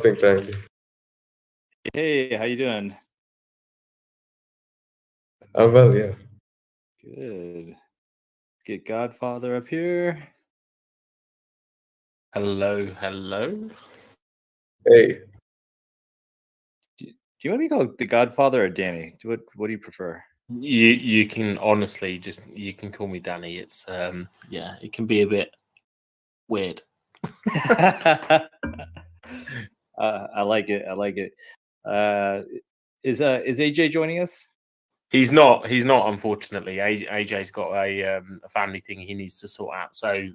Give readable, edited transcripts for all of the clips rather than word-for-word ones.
things, Randy? Hey, how you doing? I'm well, yeah. Good. Let's get Godfather up here. Hello, hello. Hey, Do you want me to call the Godfather or Danny? What do you prefer? You can honestly you can call me Danny. It's yeah, it can be a bit weird. I like it. I like it. Is AJ joining us? He's not, unfortunately. AJ's got a family thing he needs to sort out. So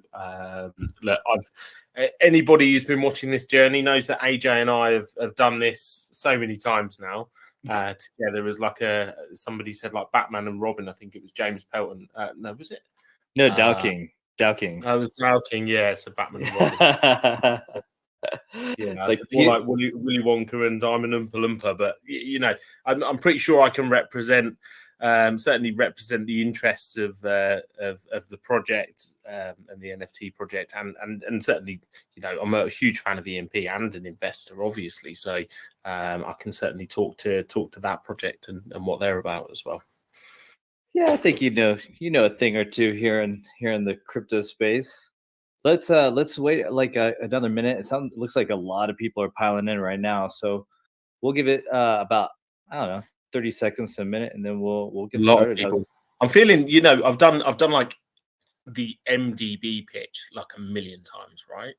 look, anybody who's been watching this journey knows that AJ and I have done this so many times now. Together as like somebody said like Batman and Robin. I think it was James Pelton. No, was it? No, Dow King. I was Dow King, yeah, so Batman and Robin. Yeah, like more like Willy Wonka and Diamond Oompa Loompa, but you know, I'm pretty sure I can certainly represent the interests of the project and the NFT project, and certainly, you know, I'm a huge fan of EMP and an investor, obviously, so I can certainly talk to that project and what they're about as well. Yeah, I think you know a thing or two here in the crypto space. Let's wait like another minute. It looks like a lot of people are piling in right now, so we'll give it about, I don't know, 30 seconds to a minute, and then we'll get started. People. I'm feeling, you know, I've done like the MDB pitch like a million times, right?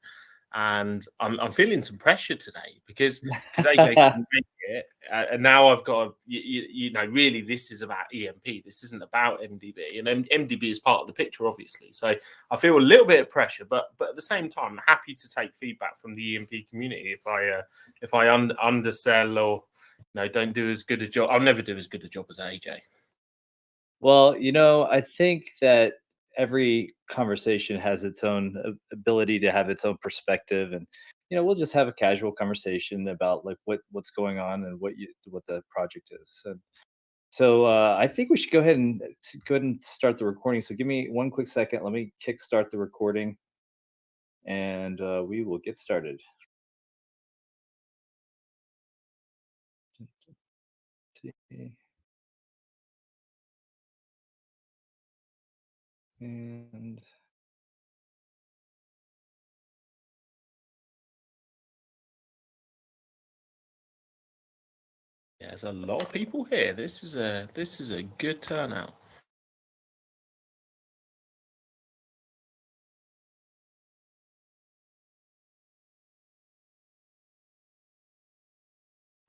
And I'm feeling some pressure today because AJ can make it, and now I've got you know, really this is about EMP. This isn't about MDB, and MDB is part of the picture, obviously. So I feel a little bit of pressure, but at the same time, I'm happy to take feedback from the EMP community if I undersell or, you know, don't do as good a job. I'll never do as good a job as AJ. Well, you know, I think that every conversation has its own ability to have its own perspective, and you know, we'll just have a casual conversation about like what's going on and what the project is. And so I think we should go ahead and start the recording. So give me one quick second. Let me kickstart the recording, and we will get started. And yeah, there's a lot of people here. This is a good turnout.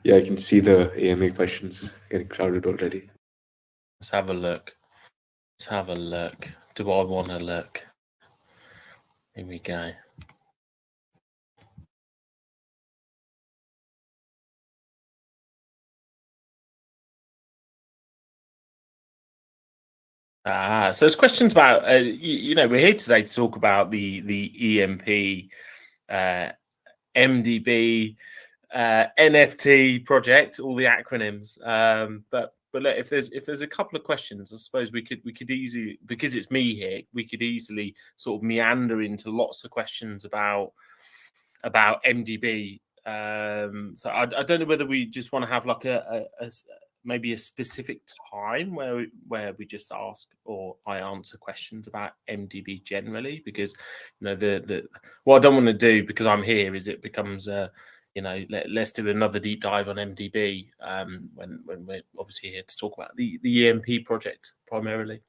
Yeah, I can see the AMA questions getting crowded already. Let's have a look. Do I want to look? Here we go. So there's questions about, you know, we're here today to talk about the EMP, MDB, NFT project, all the acronyms. But look, if there's a couple of questions, I suppose we could easily, because it's me here, we could easily sort of meander into lots of questions about MDB. So I don't know whether we just want to have like maybe a specific time where we just ask or I answer questions about MDB generally, because you know what I don't want to do, because I'm here, is it becomes you know, let's do another deep dive on MDB when we're obviously here to talk about the EMP project primarily.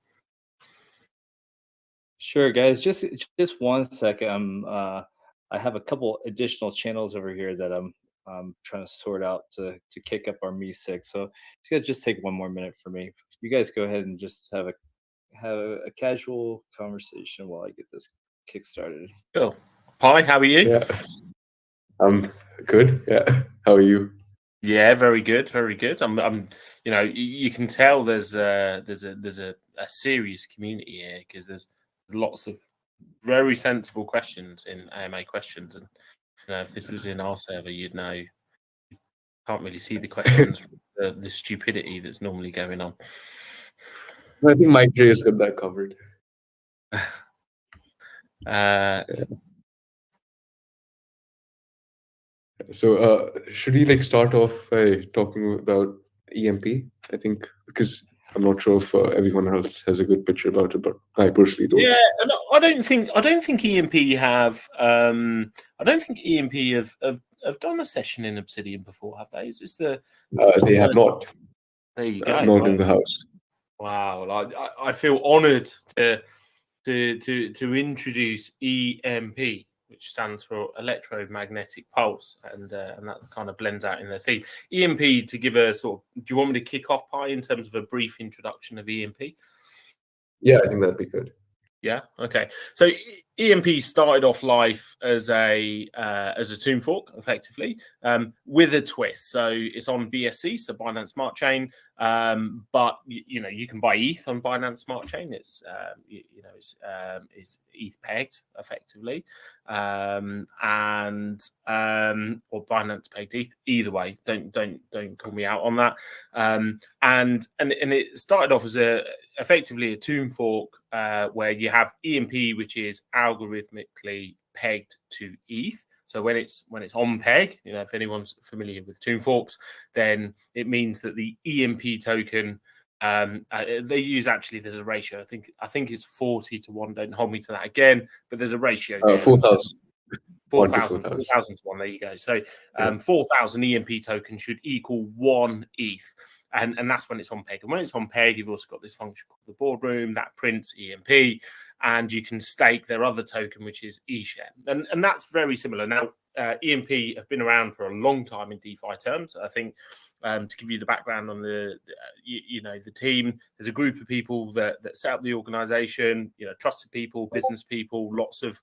Sure, guys. Just 1 second. I have a couple additional channels over here that I'm trying to sort out to kick up our Me6. So it's gonna just take 1 more minute for me. You guys go ahead and just have a casual conversation while I get this kick started. Cool. Hi, how are you? Yeah, I'm good. Yeah, how are you? Yeah, very good, very good. I'm you know, you can tell there's a serious community here, because there's lots of very sensible questions in AMA questions, and you know, if this was in our server, you'd know. You can't really see the questions, the stupidity that's normally going on. I think Mike J has got that covered. So, should we start off by talking about EMP? I think because I'm not sure if everyone else has a good picture about it, but I personally don't. Yeah, and I don't think EMP have I don't think EMP have done a session in Obsidian before, have they? Is this the They have first? not, There you go. not in Right. the house. Wow. I feel honoured to introduce EMP, which stands for electromagnetic pulse, and that kind of blends out in their theme. EMP, to give a sort of, do you want me to kick off, Pi, in terms of a brief introduction of EMP? Yeah, I think that'd be good. Yeah. Okay. So EMP started off life as a tomb fork, effectively, with a twist. So it's on BSC, so Binance Smart Chain, but you can buy ETH on Binance Smart Chain. It's it's ETH pegged, effectively, or Binance pegged ETH. Either way, don't call me out on that. And it started off as effectively a tomb fork, where you have EMP, which is algorithmically pegged to ETH. So when it's on peg, if anyone's familiar with tomb forks, then it means that the EMP token, they use, actually there's a ratio. I think it's 40-1. Don't hold me to that again, but there's a ratio there. 4,000. 4,000 to 1. There you go. So 4,000 EMP tokens should equal 1 ETH. And that's when it's on peg. And when it's on peg, you've also got this function called the boardroom that prints EMP, and you can stake their other token, which is eShare. And that's very similar. Now, EMP have been around for a long time in DeFi terms. I think, to give you the background on the team, there's a group of people that set up the organization, trusted people, business people, lots of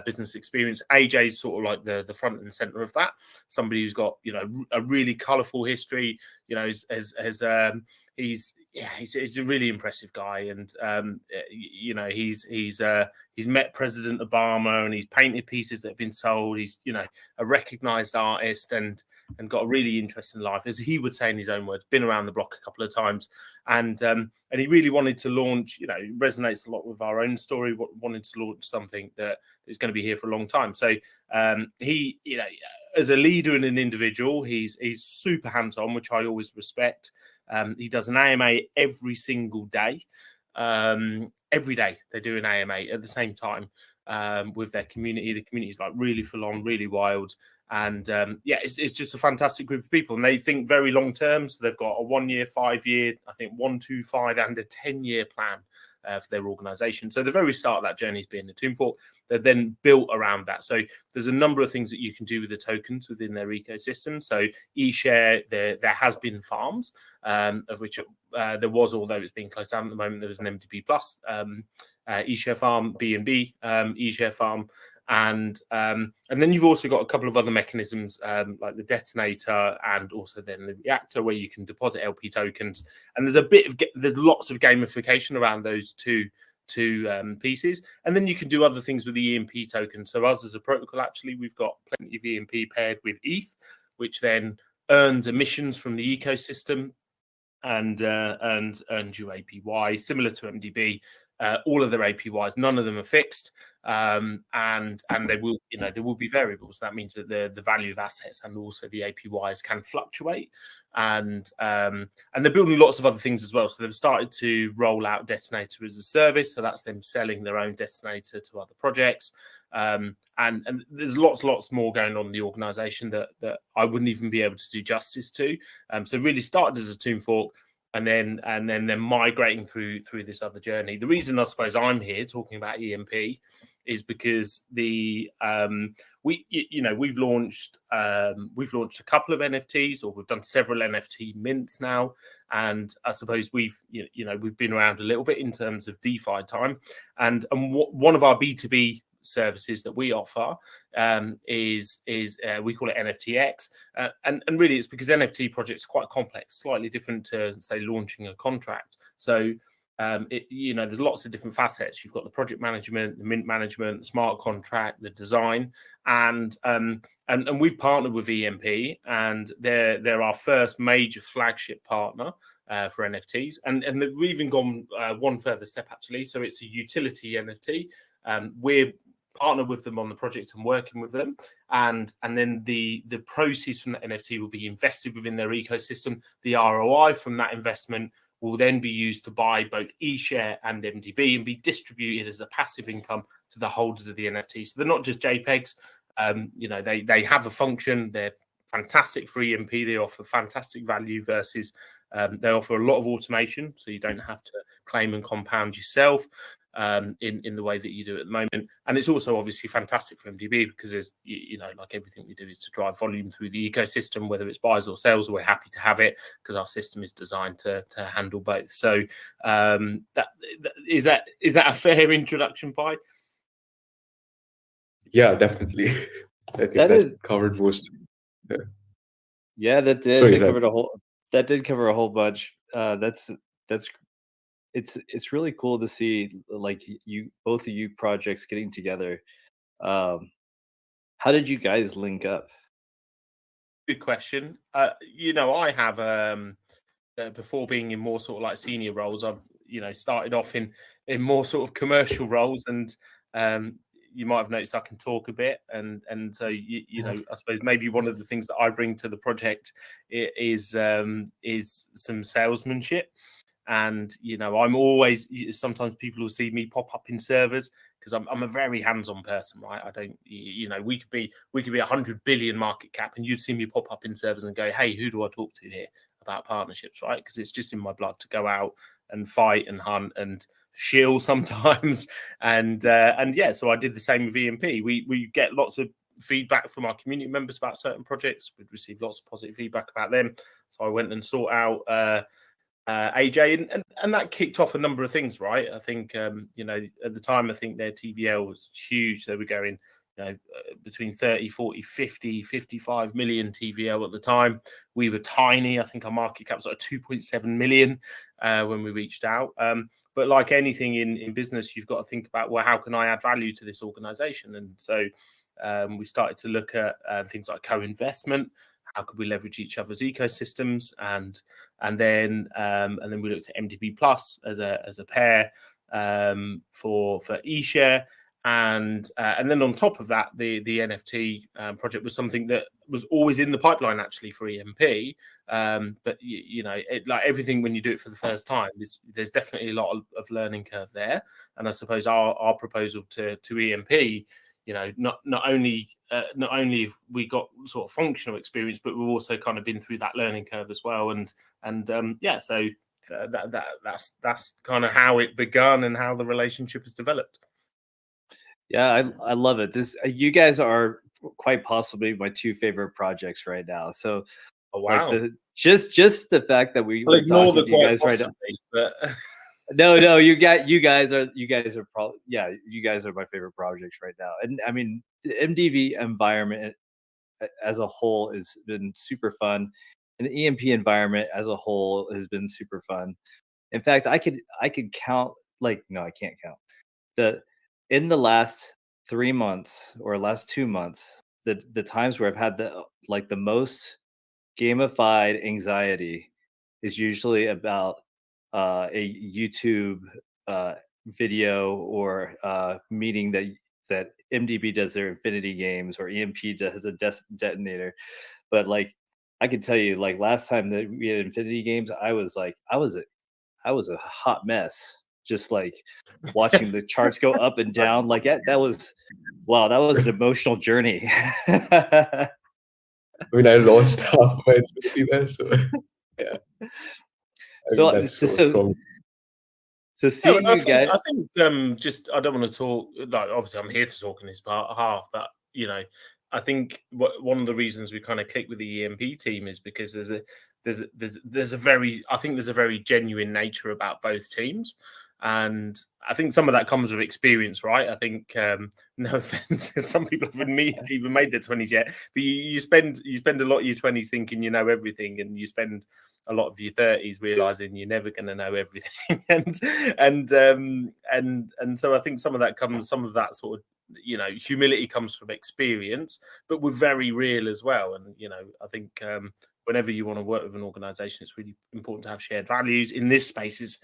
business experience. AJ's sort of like the front and center of that. Somebody who's got a really colorful history. He's a really impressive guy, and he's met President Obama, and he's painted pieces that have been sold. He's a recognized artist, and got a really interesting life, as he would say in his own words. Been around the block a couple of times, and he really wanted to launch. It resonates a lot with our own story. Wanted to launch something that is going to be here for a long time. So he, as a leader and an individual, he's super hands-on, which I always respect. He does an AMA every single day. Every day they do an AMA at the same time with their community. The community is really full on, really wild. And it's just a fantastic group of people, and they think very long term. So they've got a 1 year, 5 year, I think 1, 2, 5, and a 10-year plan for their organization. So the very start of that journey is being a tomb fork. They're then built around that. So there's a number of things that you can do with the tokens within their ecosystem. So eShare, there has been farms, of which there was, although it's being closed down at the moment. There was an MDB plus eShare farm, BNB eShare farm. And then you've also got a couple of other mechanisms, like the detonator and also then the reactor, where you can deposit LP tokens. And there's lots of gamification around those two pieces. And then you can do other things with the EMP token. So us as a protocol, actually, we've got plenty of EMP paired with ETH, which then earns emissions from the ecosystem and earns you APY, similar to MDB. All of their APYs, none of them are fixed, and they will, there will be variables. That means that the value of assets and also the APYs can fluctuate, and they're building lots of other things as well. So they've started to roll out Detonator as a service. So that's them selling their own Detonator to other projects, and there's lots more going on in the organization that I wouldn't even be able to do justice to. So really started as a tomb fork, and then they're migrating through this other journey. The reason I suppose I'm here talking about EMP is because we've launched a couple of NFTs, or we've done several NFT mints now, and I suppose we've been around a little bit in terms of DeFi time, and one of our B2B services that we offer is we call it NFTX, and really it's because NFT projects are quite complex, slightly different to, say, launching a contract. So there's lots of different facets. You've got the project management, the mint management, the smart contract, the design, and we've partnered with EMP, and they're our first major flagship partner for NFTs, and we've even gone one further step, actually. So it's a utility NFT. We're partner with them on the project and working with them, and then the proceeds from that NFT will be invested within their ecosystem. The ROI from that investment will then be used to buy both eShare and MDB and be distributed as a passive income to the holders of the NFT. So they're not just JPEGs. They have a function. They're fantastic for EMP. They offer fantastic value versus they offer a lot of automation, so you don't have to claim and compound yourself in the way that you do at the moment. And it's also obviously fantastic for MDB because there's, like everything we do is to drive volume through the ecosystem, whether it's buys or sales. We're happy to have it because our system is designed to handle both. So is that a fair introduction, Pi? Yeah, definitely. I think that covered most. Yeah, that did. Sorry, covered a whole. That did cover a whole bunch. It's really cool to see like both of you projects getting together. How did you guys link up? Good question. I have before being in more sort of like senior roles, I've started off in more sort of commercial roles, and you might have noticed I can talk a bit, and so I suppose maybe one of the things that I bring to the project is some salesmanship. And I'm always, sometimes people will see me pop up in servers because I'm a very hands-on person, right? I don't, we could be 100 billion market cap, and you'd see me pop up in servers and go, hey, who do I talk to here about partnerships, right? Because it's just in my blood to go out and fight and hunt and shill sometimes. And yeah, so I did the same with EMP. We get lots of feedback from our community members about certain projects. We'd receive lots of positive feedback about them. So I went and sought out AJ, and that kicked off a number of things, right? I think at the time, I think their TVL was huge. They were going between 30, 40, 50, 55 million TVL at the time. We were tiny. I think our market cap was like 2.7 million when we reached out. But like anything in business, you've got to think about, well, how can I add value to this organization? And so we started to look at things like co-investment. How could we leverage each other's ecosystems, and then we looked at MDB Plus as a pair for eShare, and then on top of that, the NFT project was something that was always in the pipeline actually for EMP. But like everything when you do it for the first time, there's definitely a lot of learning curve there. And I suppose our proposal to EMP, not only have we got sort of functional experience, but we've also kind of been through that learning curve as well. So that's kind of how it begun and how the relationship has developed. Yeah, I love it. You guys are quite possibly my two favorite projects right now. So, wow, like just the fact that we're ignore the you guys possibly, right now. But no, you guys are probably, yeah, you guys are my favorite projects right now. And I mean, the MDV environment as a whole has been super fun, and the EMP environment as a whole has been super fun. In fact, I could count, like, no, I can't count in the last 3 months or last 2 months, the times where I've had the most gamified anxiety is usually about a YouTube video or meeting that MDB does their Infinity games or EMP does a detonator. But like, I can tell you, like last time that we had Infinity games, I was a hot mess. Just like watching the charts go up and down, like that was an emotional journey. I mean, I lost half of my Infinity there, so yeah. So seeing you guys, I think just I don't want to talk. Like, obviously, I'm here to talk in this behalf, but I think one of the reasons we kind of click with the EMP team is because there's a very genuine nature about both teams. And I think some of that comes with experience, right? I think, no offense, some people haven't even made their 20s yet, but you spend a lot of your 20s thinking you know everything, and you spend a lot of your 30s realizing you're never going to know everything. and so I think some of that sort of humility comes from experience, but we're very real as well. And I think whenever you want to work with an organization, it's really important to have shared values. In this space,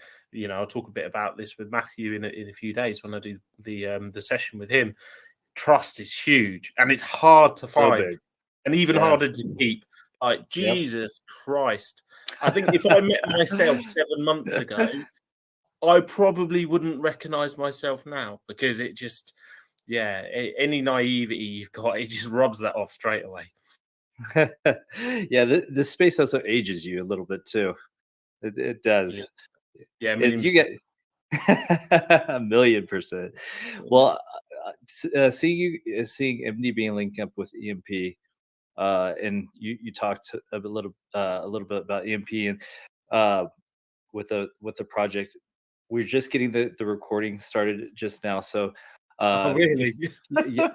I'll talk a bit about this with Matthew in a few days when I do the session with him. trust is huge, and it's hard to So find, big. and even Yeah. harder to keep. Like, Jesus Christ. I think if I met myself 7 months ago, I probably wouldn't recognize myself now, because it just, any naivety you've got, it just rubs that off straight away. Yeah, this space also ages you a little bit too. It does. Yeah, You get 1,000,000%. Well, seeing MD being linked up with EMP, and you talked a little bit about EMP and with the project. We're just getting the recording started just now, so Oh, really? yeah,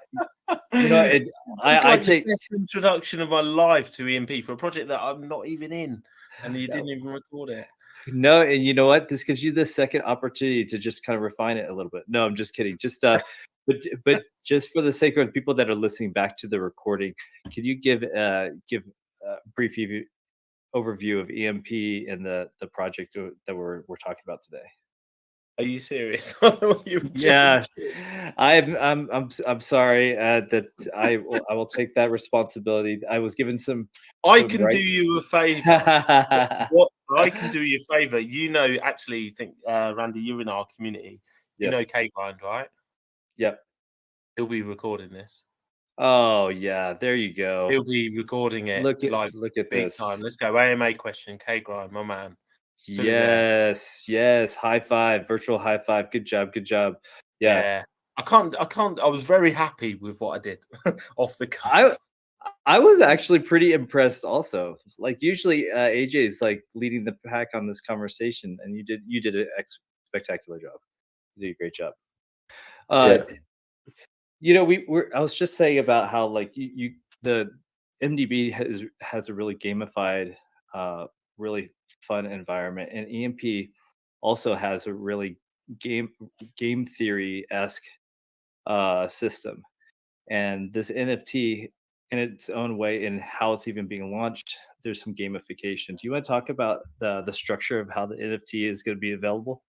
you know, It's I like take the best introduction of my life to EMP for a project that I'm not even in, and you didn't even record it. no, and you know what? This gives you the second opportunity to just kind of refine it a little bit. No, I'm just kidding. Just but just for the sake of people that are listening back to the recording, could you give a brief overview of EMP and the project that we're talking about today? Are you serious? I thought you were Yeah, joking. I'm sorry that I will take that responsibility. I was given some. I some can right- do you a favor. What I can do you a favor. You know, actually, think Randy, you're in our community. You Yes. know K-Grind, right? Yep. He'll be recording this. Oh yeah, there you go. He'll be recording it Look like at big this. time. Let's go. AMA question. K-Grind, my man. Put it there. Yes. High five, virtual high five. Good job. Yeah. I can't. I was very happy with what I did off the cuff. I was actually pretty impressed also. Like usually AJ is like leading the pack on this conversation, and you did a spectacular job. You did a great job. You know, I was just saying about how like the MDB has a really gamified, really fun environment, and EMP also has a really game theory esque system. And this NFT, in its own way, and how it's even being launched, there's some gamification. Do you want to talk about the structure of how the NFT is going to be available?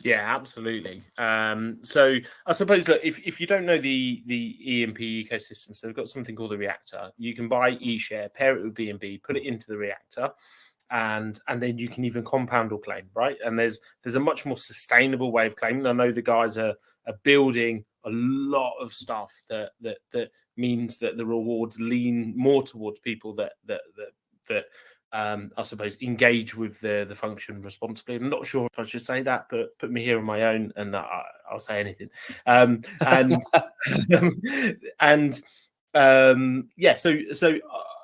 Yeah, absolutely. So I suppose, look, if you don't know the EMP ecosystem, so they've got something called the reactor. You can buy eShare, pair it with BNB, put it into the reactor, and then you can even compound or claim, right? And there's a much more sustainable way of claiming. I know the guys are building a lot of stuff that means that the rewards lean more towards people that I suppose engage with the function responsibly. I'm not sure if I should say that, but put me here on my own, and I'll say anything. Yeah.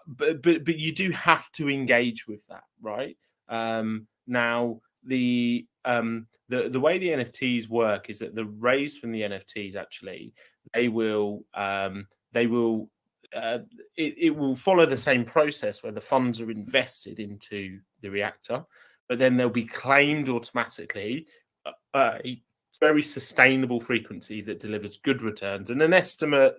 But you do have to engage with that, right? Now the way the NFTs work is that the raise from the NFTs actually it will follow the same process where the funds are invested into the reactor, but then they'll be claimed automatically a very sustainable frequency that delivers good returns and an estimate,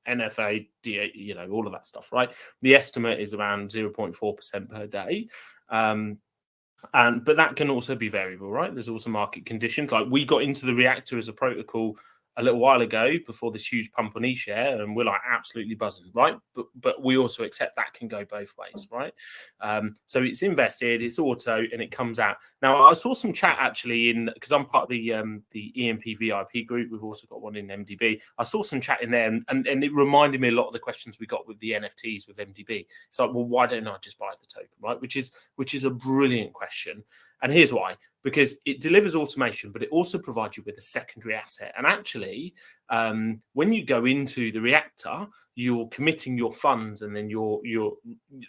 NFA, you know, all of that stuff, right? The estimate is around 0.4% per day. But that can also be variable, right? There's also market conditions. Like we got into the reactor as a protocol a little while ago before this huge pump on eShare, and we're like absolutely buzzing, right? But we also accept that can go both ways, right? So it's invested, it's auto, and it comes out. Now I saw some chat actually in, because I'm part of the EMP VIP group. We've also got one in MDB. I saw some chat in there, and it reminded me a lot of the questions we got with the NFTs with MDB. It's like, well, why don't I just buy the token, right? Which is a brilliant question. And here's why: because it delivers automation, but it also provides you with a secondary asset. And actually, when you go into the reactor, you're committing your funds, and then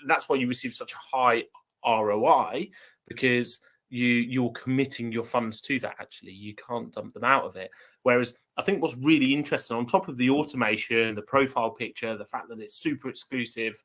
that's why you receive such a high ROI, because you're committing your funds to that. Actually, you can't dump them out of it. Whereas I think what's really interesting, on top of the automation, the profile picture, the fact that it's super exclusive,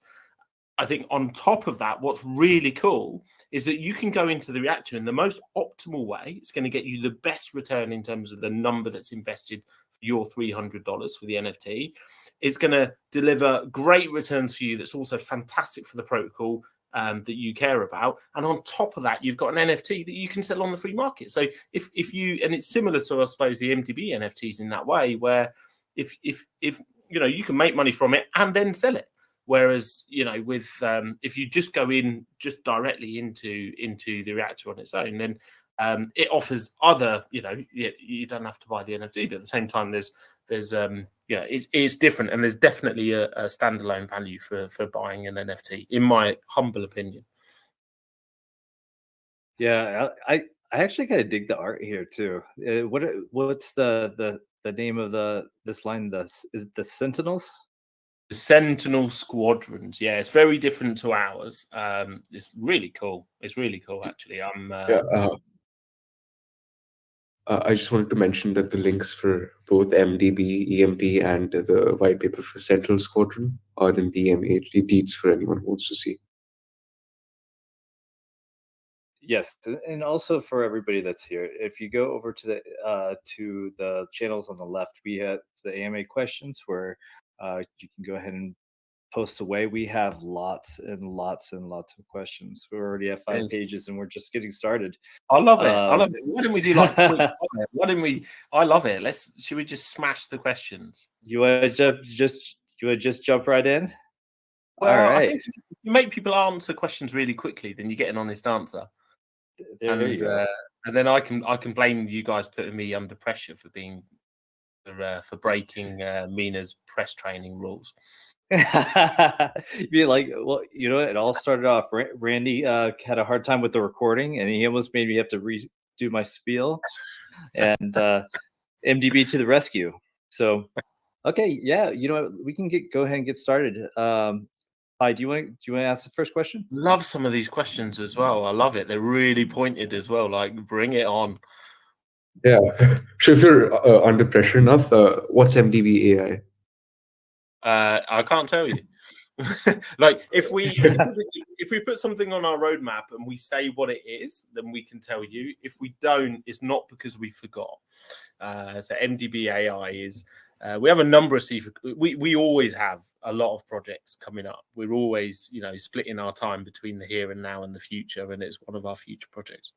I think on top of that, what's really cool is that you can go into the reactor in the most optimal way. It's going to get you the best return in terms of the number that's invested for your $300 for the NFT. It's going to deliver great returns for you. That's also fantastic for the protocol. that you care about, and on top of that, you've got an NFT that you can sell on the free market. So if you, and it's similar to, I suppose, the MDB NFTs in that way, where if you can make money from it and then sell it. Whereas, with if you just go in just directly into the reactor on its own, then it offers other, you don't have to buy the NFT, but at the same time, there's it's different, and there's definitely a standalone value for buying an NFT, in my humble opinion. Yeah, I actually kind of dig the art here too. What's the name of this line? Is it the Sentinels? The Sentinel Squadrons, yeah, it's very different to ours. It's really cool. It's really cool, actually. I just wanted to mention that the links for both MDB, EMP, and the white paper for Central Squadron are in the EMA deeds for anyone who wants to see. Yes, and also for everybody that's here, if you go over to the channels on the left, we have the AMA questions where you can go ahead and post away. We have lots and lots and lots of questions. We already have 5 pages, and we're just getting started. I love it. I love it. Why don't we do like quick fire? Why don't we? I love it. Should we just smash the questions? You want to just jump right in? Well, all right. I think if you make people answer questions really quickly, then you get an honest answer. There you go. And then I can blame you guys putting me under pressure for breaking Mina's press training rules. Be like, well, it all started off. Randy had a hard time with the recording, and he almost made me have to redo my spiel. And MDB to the rescue. So, okay, yeah, we can go ahead and get started. Hi, do you want to ask the first question? Love some of these questions as well. I love it. They're really pointed as well. Like, bring it on. Yeah. So if you're under pressure enough, what's MDB AI? I can't tell you. Like, if we put something on our roadmap and we say what it is, then we can tell you. If we don't, it's not because we forgot. So MDB AI is. We have a number of we always have a lot of projects coming up. We're always, splitting our time between the here and now and the future, and it's one of our future projects.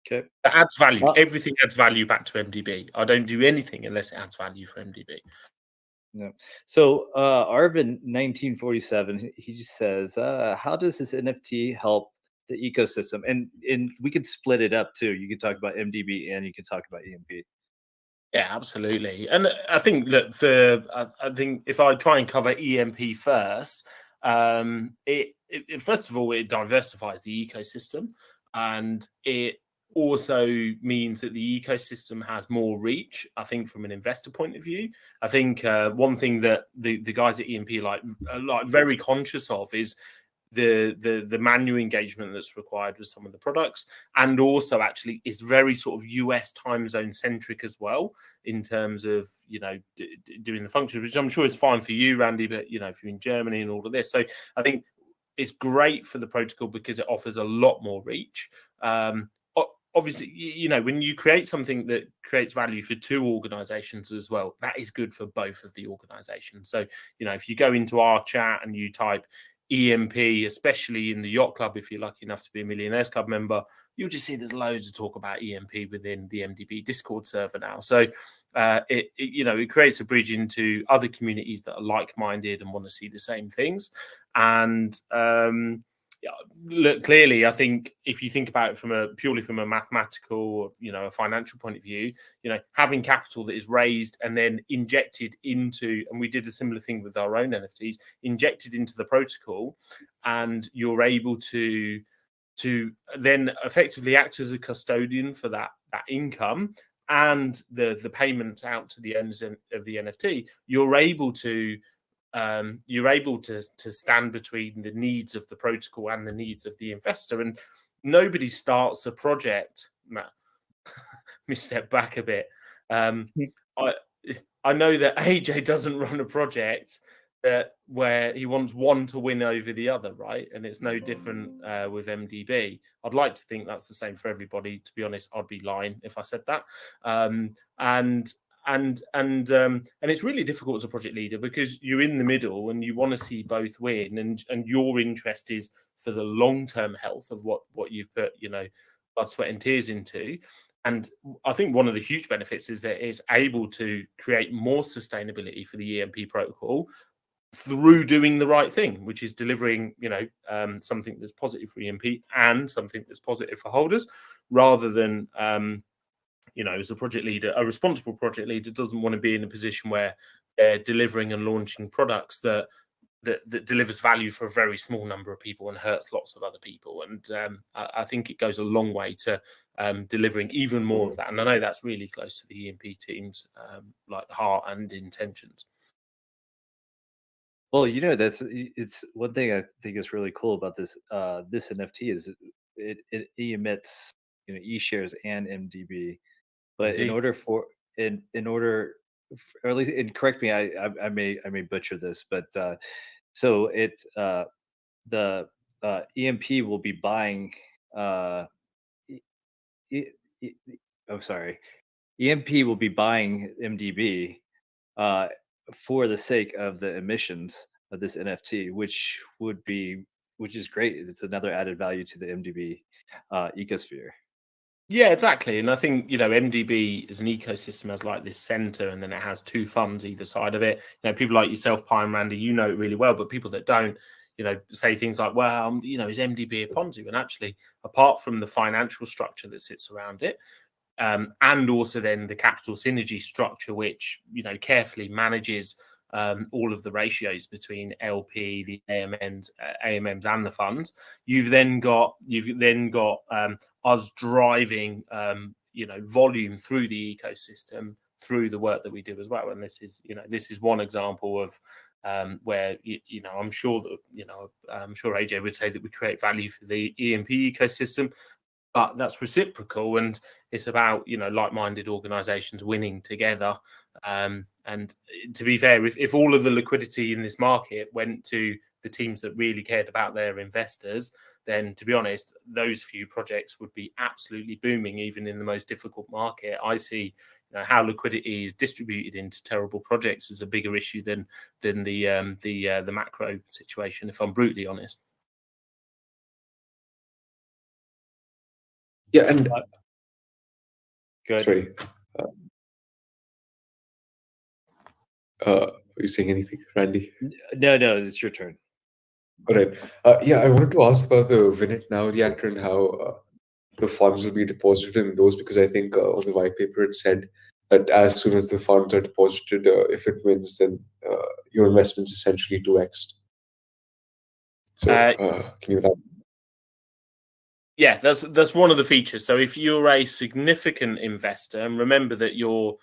Okay. That adds value. Everything adds value back to MDB. I don't do anything unless it adds value for MDB. No. So Arvin 1947, he says, how does this NFT help the ecosystem? And we could split it up too. You could talk about MDB and you could talk about EMP. Yeah, absolutely. And I think that I think if I try and cover EMP first, it first of all, it diversifies the ecosystem, and it also means that the ecosystem has more reach. I think from an investor point of view, I think one thing that the guys at EMP are very conscious of is the manual engagement that's required with some of the products, and also actually is very sort of US time zone centric as well in terms of doing the functions, which I'm sure is fine for you, Randy, but if you're in Germany and all of this. So I think it's great for the protocol because it offers a lot more reach. Obviously, when you create something that creates value for 2 organizations as well, that is good for both of the organizations. So if you go into our chat and you type EMP, especially in the Yacht Club, if you're lucky enough to be a Millionaires Club member, you'll just see there's loads of talk about EMP within the MDB Discord server now. So it creates a bridge into other communities that are like-minded and want to see the same things. And look, clearly, I think if you think about it purely from a mathematical, a financial point of view, having capital that is raised and then injected into, and we did a similar thing with our own NFTs, injected into the protocol, and you're able to then effectively act as a custodian for that income and the payment out to the owners of the NFT. You're able to stand between the needs of the protocol and the needs of the investor. And nobody starts a project. Matt, let me step back a bit. I know that AJ doesn't run a project where he wants one to win over the other, right? And it's no different with MDB. I'd like to think that's the same for everybody. To be honest, I'd be lying if I said that. And it's really difficult as a project leader because you're in the middle and you want to see both win, and your interest is for the long-term health of what you've put, blood, sweat, and tears into. And I think one of the huge benefits is that it's able to create more sustainability for the EMP protocol through doing the right thing, which is delivering, something that's positive for EMP and something that's positive for holders, rather than, as a project leader, a responsible project leader doesn't want to be in a position where they're delivering and launching products that delivers value for a very small number of people and hurts lots of other people. And I think it goes a long way to delivering even more of that. And I know that's really close to the EMP team's heart and intentions. Well, it's one thing I think is really cool about this NFT is it emits e-shares and MDB, but Indeed. in order, or at least, and correct me, I may butcher this, but so the EMP will be buying e- e- e- I'm sorry, EMP will be buying MDB for the sake of the emissions of this NFT, which is great. It's another added value to the MDB ecosphere. Yeah, exactly. And I think, MDB as an ecosystem has like this center, and then it has two funds either side of it. People like yourself, Pi and Randy, it really well, but people that don't, say things like, well, is MDB a Ponzi? And actually, apart from the financial structure that sits around it, and also then the capital synergy structure, which, carefully manages all of the ratios between LP, the AMMs and the funds. You've then got us driving volume through the ecosystem through the work that we do as well. And this is one example of where I'm sure AJ would say that we create value for the EMP ecosystem, but that's reciprocal, and it's about like-minded organizations winning together. And to be fair, if all of the liquidity in this market went to the teams that really cared about their investors, then to be honest, those few projects would be absolutely booming, even in the most difficult market. I see how liquidity is distributed into terrible projects as a bigger issue than the macro situation, if I'm brutally honest. Yeah, and Good. sorry, are you saying anything, Randy? No, it's your turn. All right. Yeah, I wanted to ask about the Win It Now reactor and how the funds will be deposited in those, because I think on the white paper it said that as soon as the funds are deposited, if it wins, then your investment's essentially 2x. So can you elaborate? Yeah, that's one of the features. So if you're a significant investor, and remember that your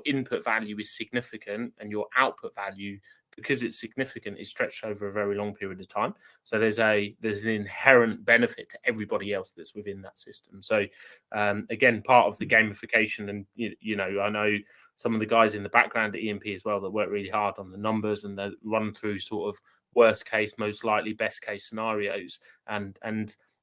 input value is significant and your output value, because it's significant, is stretched over a very long period of time. So there's an inherent benefit to everybody else that's within that system. So again, part of the gamification, and I know some of the guys in the background at EMP as well that work really hard on the numbers, and they run through sort of worst case, most likely, best case scenarios, and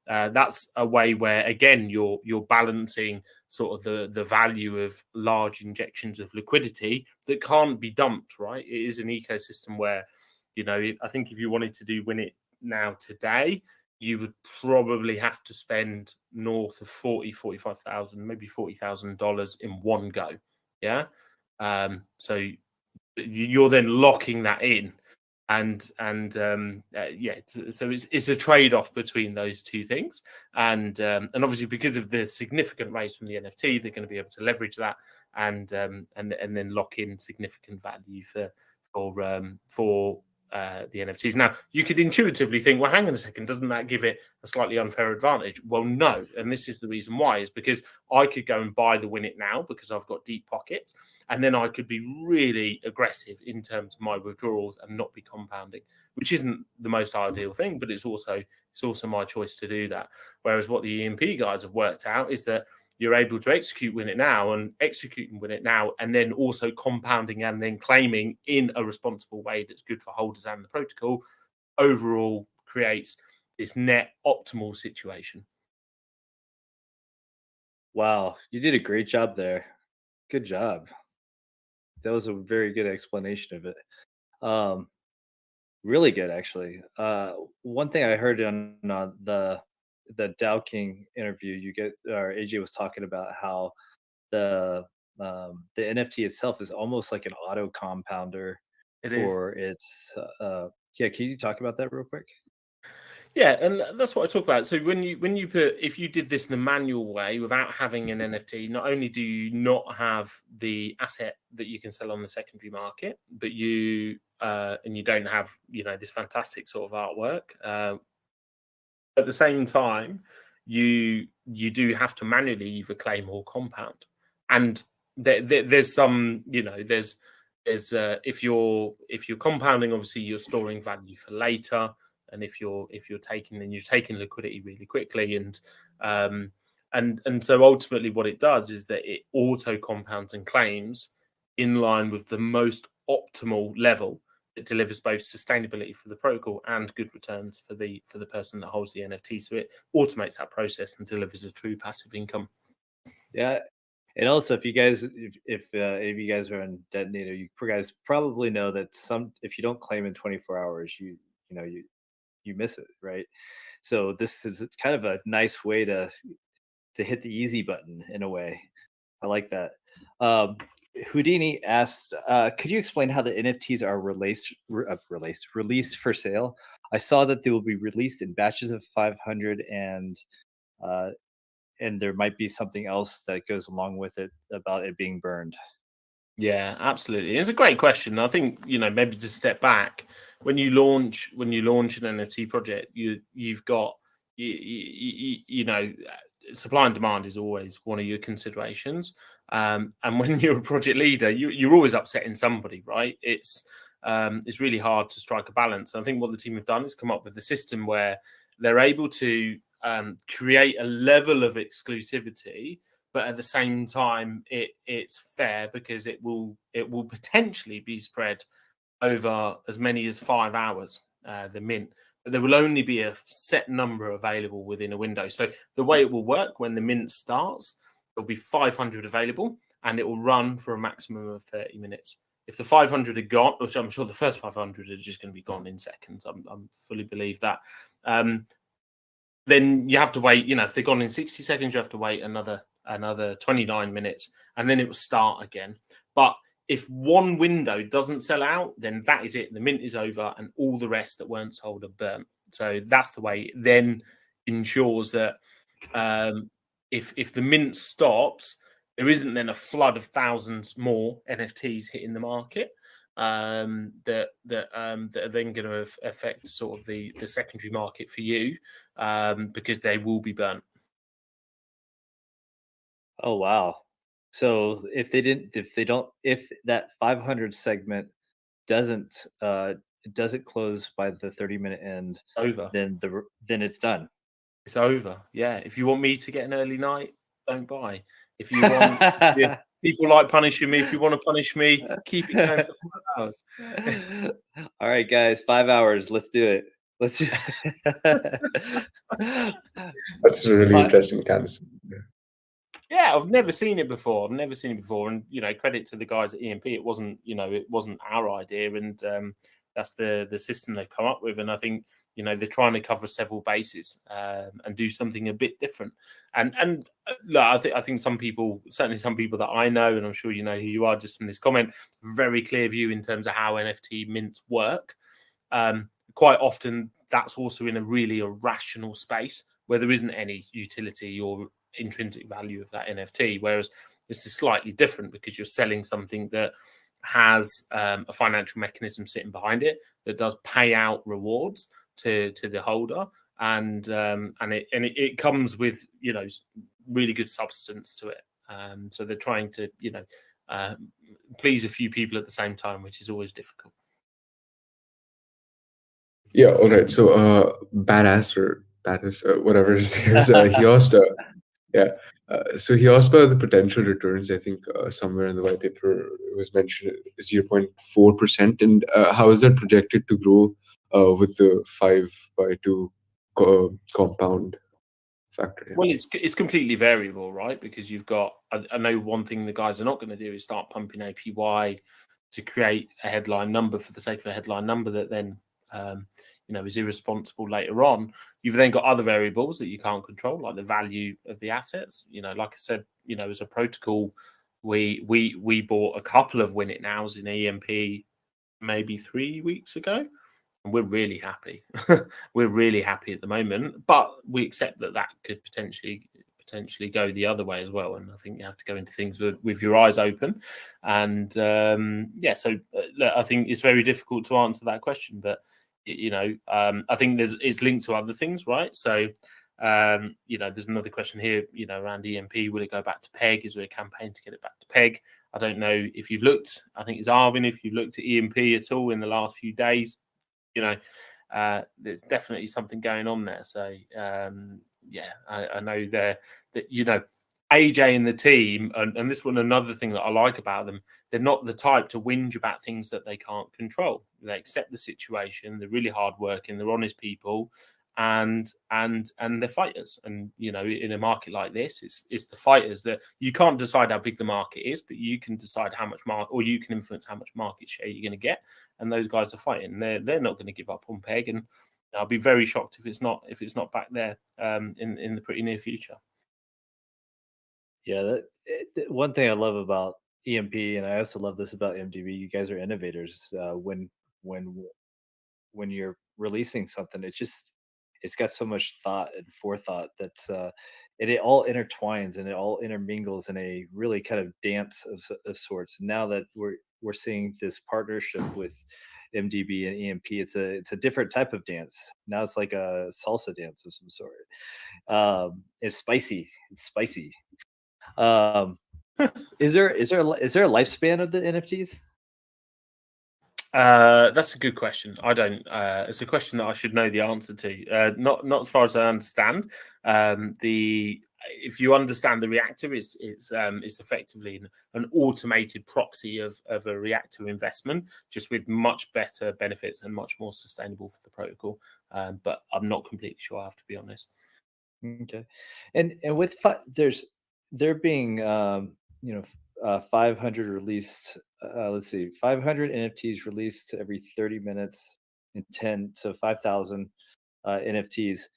that's a way where, again, you're balancing sort of the value of large injections of liquidity that can't be dumped, right? It is an ecosystem where, I think if you wanted to Win It Now today, you would probably have to spend north of $45,000, maybe $40,000 in one go. Yeah. So you're then locking that in. So it's a trade-off between those two things, and obviously because of the significant raise from the NFT, they're going to be able to leverage that and then lock in significant value for the NFTs. Now, you could intuitively think, well, hang on a second, doesn't that give it a slightly unfair advantage? Well, no, and this is the reason why, is because I could go and buy the Win It Now because I've got deep pockets, and then I could be really aggressive in terms of my withdrawals and not be compounding, which isn't the most ideal thing, but it's also my choice to do that. Whereas what the EMP guys have worked out is that you're able to execute Win It Now and then also compounding and then claiming in a responsible way that's good for holders and the protocol, overall creates this net optimal situation. Wow, you did a great job there. Good job. That was a very good explanation of it. Um, really good, actually. One thing I heard on the Dow King interview, you get or AJ was talking about how the the NFT itself is almost like an auto compounder It is. for its. Yeah, can you talk about that real quick? Yeah, and that's what I talk about. So when you put if you did this in the manual way without having an NFT, not only do you not have the asset that you can sell on the secondary market, but you and you don't have this fantastic sort of artwork. At the same time, you do have to manually either claim or compound, and there's some if you're compounding, obviously you're storing value for later, and if you're taking, then you're taking liquidity really quickly, and so ultimately what it does is that it auto compounds and claims in line with the most optimal level. It delivers both sustainability for the protocol and good returns for the person that holds the NFT. So it automates that process and delivers a true passive income. Yeah, and also if you guys, if any of you guys are on Detonator, you guys probably know that if you don't claim in 24 hours, you miss it, right? So this is it's kind of a nice way to hit the easy button in a way. I like that. Houdini asked, could you explain how the NFTs are released for sale? I saw that they will be released in batches of 500, and there might be something else that goes along with it about it being burned. Yeah, absolutely. It's a great question. I think maybe to step back, when you launch an NFT project, you've got supply and demand is always one of your considerations. And when you're a project leader, you're always upsetting somebody, right? It's really hard to strike a balance. And I think what the team have done is come up with a system where they're able to create a level of exclusivity, but at the same time, it's fair because it will potentially be spread over as many as 5 hours. The mint. But there will only be a set number available within a window. So the way it will work when the mint starts, there'll be 500 available, and it will run for a maximum of 30 minutes. If the 500 are gone, which I'm sure the first 500 are just going to be gone in seconds, I'm fully believe that. Then you have to wait. If they're gone in 60 seconds, you have to wait another 29 minutes, and then it will start again. But if one window doesn't sell out, then that is it. The mint is over, and all the rest that weren't sold are burnt. So that's the way it then ensures that if the mint stops, there isn't then a flood of thousands more NFTs hitting the market that are then going to affect sort of the secondary market for you because they will be burnt. Oh wow! So if that 500 segment doesn't close by the 30-minute end, Over. then it's done. It's over. Yeah. If you want me to get an early night, don't buy. If you want people like punishing me, if you want to punish me, keep it going for 5 hours. All right, guys, 5 hours. Let's do it. Let's do it. That's a really interesting mechanics. Yeah, I've never seen it before. And credit to the guys at EMP. It wasn't our idea, and that's the system they've come up with. And I think they're trying to cover several bases and do something a bit different. And look, I think some people, certainly some people that I know, and I'm sure you know who you are just from this comment, very clear view in terms of how NFT mints work. Quite often, that's also in a really irrational space where there isn't any utility or intrinsic value of that NFT, whereas this is slightly different because you're selling something that has a financial mechanism sitting behind it that does pay out rewards to the holder, and it comes with really good substance to it. So they're trying to please a few people at the same time, which is always difficult. Yeah, all right. So badass or badass, whatever his name is, he asked. So he asked about the potential returns. I think somewhere in the white paper it was mentioned 0.4%, and how is that projected to grow with the 5x2 compound? factor in? Well, it's completely variable, right? Because you've got, I know one thing the guys are not going to do is start pumping APY to create a headline number for the sake of a headline number that then, is irresponsible later on. You've then got other variables that you can't control, like the value of the assets. Like I said, as a protocol, we bought a couple of Win It Nows in EMP maybe 3 weeks ago. And we're really happy. We're really happy at the moment, but we accept that could potentially go the other way as well. And I think you have to go into things with your eyes open. And so I think it's very difficult to answer that question. But I think it's linked to other things, right? So there's another question here, around EMP. Will it go back to PEG? Is there a campaign to get it back to PEG? I don't know if you've looked. I think it's Arvin. If you've looked at EMP at all in the last few days. There's definitely something going on there. So I know that AJ and the team, and this one, another thing that I like about them, they're not the type to whinge about things that they can't control. They accept the situation. They're really hardworking. They're honest people, and they're fighters. And in a market like this, it's the fighters that you can't decide how big the market is, but you can decide how much market, or you can influence how much market share you're going to get. And those guys are fighting. They're not going to give up on PEG, and I'll be very shocked if it's not back there in the pretty near future. Yeah, one thing I love about EMP, and I also love this about MDB. You guys are innovators. When you're releasing something, it's got so much thought and forethought that it all intertwines and it all intermingles in a really kind of dance of sorts. Now that we're seeing this partnership with MDB and EMP, it's a different type of dance. Now it's like a salsa dance of some sort. It's spicy. It's spicy. Is there a lifespan of the NFTs? That's a good question. I don't. It's a question that I should know the answer to. Not as far as I understand. If you understand the reactor, it's effectively an automated proxy of a reactor investment, just with much better benefits and much more sustainable for the protocol. But I'm not completely sure. I have to be honest. Okay, and with there being 500 released. Let's see, 500 NFTs released every 30 minutes, and 10 to 5,000 NFTs.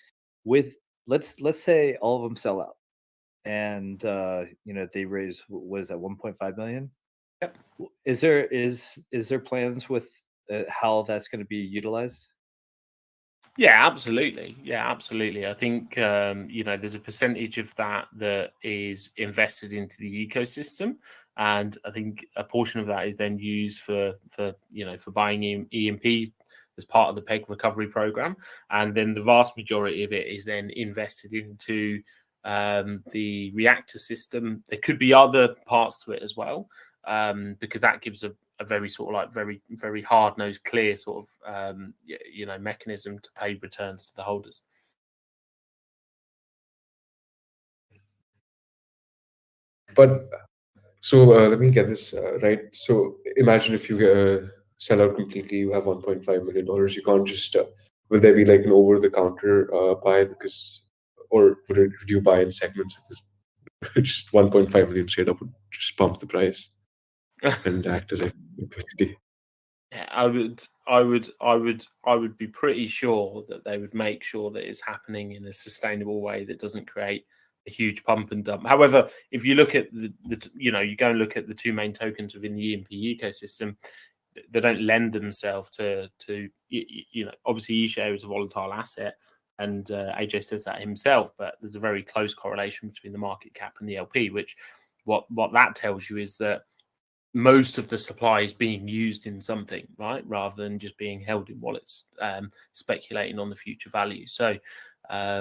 With let's say all of them sell out, and they raise, what is that, 1.5 million? Yep. Is there plans with how that's going to be utilized? Yeah, absolutely. I think there's a percentage of that is invested into the ecosystem, and I think a portion of that is then used for buying EMP as part of the PEG recovery program, and then the vast majority of it is then invested into the reactor system. There could be other parts to it as well, because that gives a very sort of like very, very hard-nosed, clear sort of mechanism to pay returns to the holders. But so let me get this right. So imagine if you sell out completely, you have $1.5 million. You can't just will there be like an over-the-counter buy or would you buy in segments because just 1.5 million straight up would just pump the price and act as a liquidity? Yeah, I would be pretty sure that they would make sure that it's happening in a sustainable way that doesn't create a huge pump and dump. However, if you look at you go and look at the two main tokens within the EMP ecosystem, they don't lend themselves to obviously eShare is a volatile asset, and AJ says that himself, but there's a very close correlation between the market cap and the LP, which what that tells you is that most of the supply is being used in something, right, rather than just being held in wallets, speculating on the future value. So I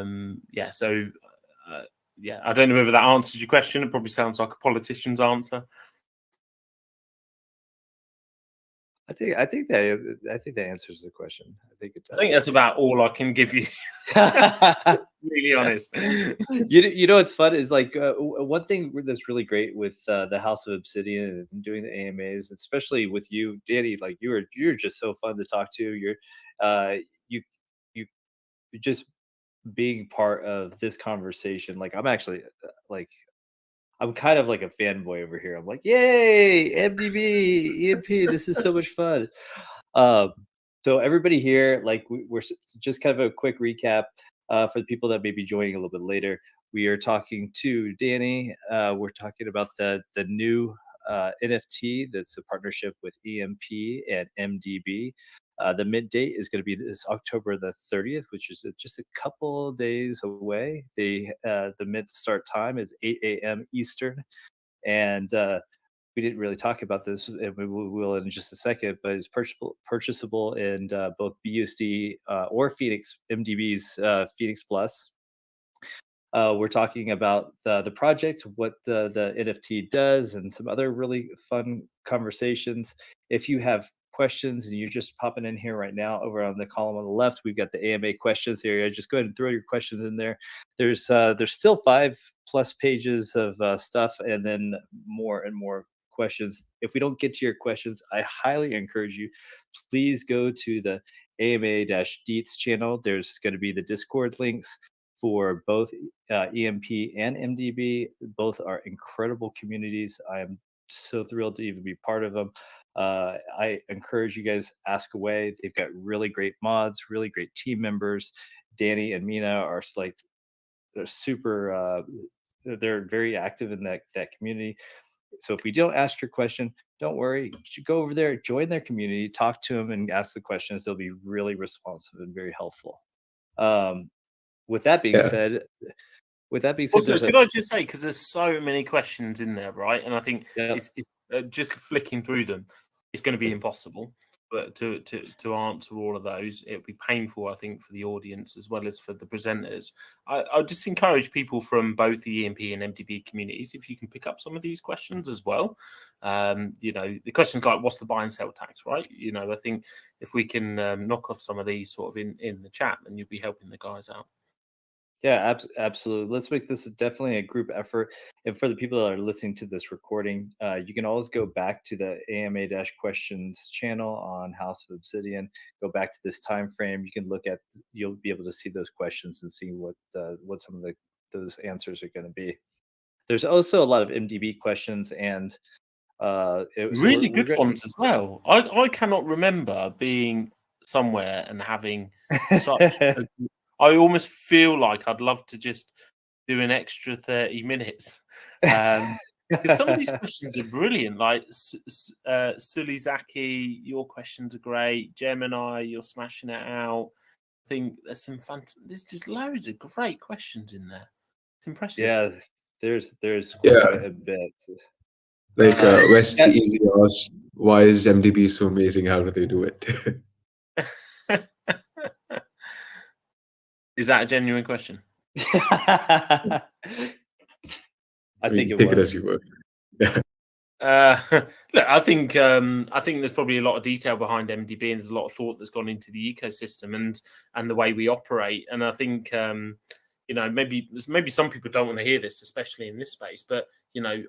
don't know whether that answers your question. It probably sounds like a politician's answer. I think that answers the question. I think it does. I think that's about all I can give you. Really honest. What's fun is like one thing that's really great with the House of Obsidian and doing the AMAs, especially with you, Danny. Like you're just so fun to talk to. You just being part of this conversation. Like, I'm actually like, I'm kind of like a fanboy over here. I'm like, yay, MDB, EMP, this is so much fun. Um, so everybody here, like, we're just kind of a quick recap for the people that may be joining a little bit later. We are talking to Danny. We're talking about the new NFT that's a partnership with EMP and MDB. The mint date is going to be this October the 30th, which is just a couple days away. The mint start time is 8 a.m. Eastern, and we didn't really talk about this, and we will in just a second. But it's purchasable in both BUSD or Phoenix MDB's Phoenix Plus. We're talking about the project, what the NFT does, and some other really fun conversations. If you have questions and you're just popping in here right now, over on the column on the left, we've got the AMA questions area. Just go ahead and throw your questions in there. There's still 5+ pages of stuff, and then more and more questions. If we don't get to your questions, I highly encourage you, please go to the AMA-Deets channel. There's going to be the Discord links for both EMP and MDB. Both are incredible communities. I am so thrilled to even be part of them. I encourage you guys, ask away. They've got really great mods, really great team members. Danny and Mina are like, they're super. They're very active in that community. So if we don't ask your question, don't worry. You should go over there, join their community, talk to them, and ask the questions. They'll be really responsive and very helpful. With that being Yeah. said, Also, there's could I just say, because there's so many questions in there, right? And I think it's just flicking through them, it's going to be impossible. But to answer all of those, it would be painful, I think, for the audience as well as for the presenters. I just encourage people from both the EMP and MDB communities, if you can pick up some of these questions as well. The questions like, what's the buy and sell tax, right? I think if we can knock off some of these sort of in the chat, then you'll be helping the guys out. Yeah, absolutely. Let's make this definitely a group effort. And for the people that are listening to this recording, you can always go back to the AMA-questions channel on House of Obsidian. Go back to this time frame. You can look at. You'll be able to see those questions and see what some of those answers are going to be. There's also a lot of MDB questions and really good ones as well. I cannot remember being somewhere and having such. I almost feel like I'd love to just do an extra 30 minutes. Because some of these questions are brilliant. Like Sulizaki, your questions are great. Gemini, you're smashing it out. I think there's there's just loads of great questions in there. It's impressive. Yeah, there's quite a bit. Like West Easy asked, why is MDB so amazing? How do they do it? Is that a genuine question? I think take it as you would. Look, I think there's probably a lot of detail behind MDB, and there's a lot of thought that's gone into the ecosystem and the way we operate. And I think maybe some people don't want to hear this, especially in this space. But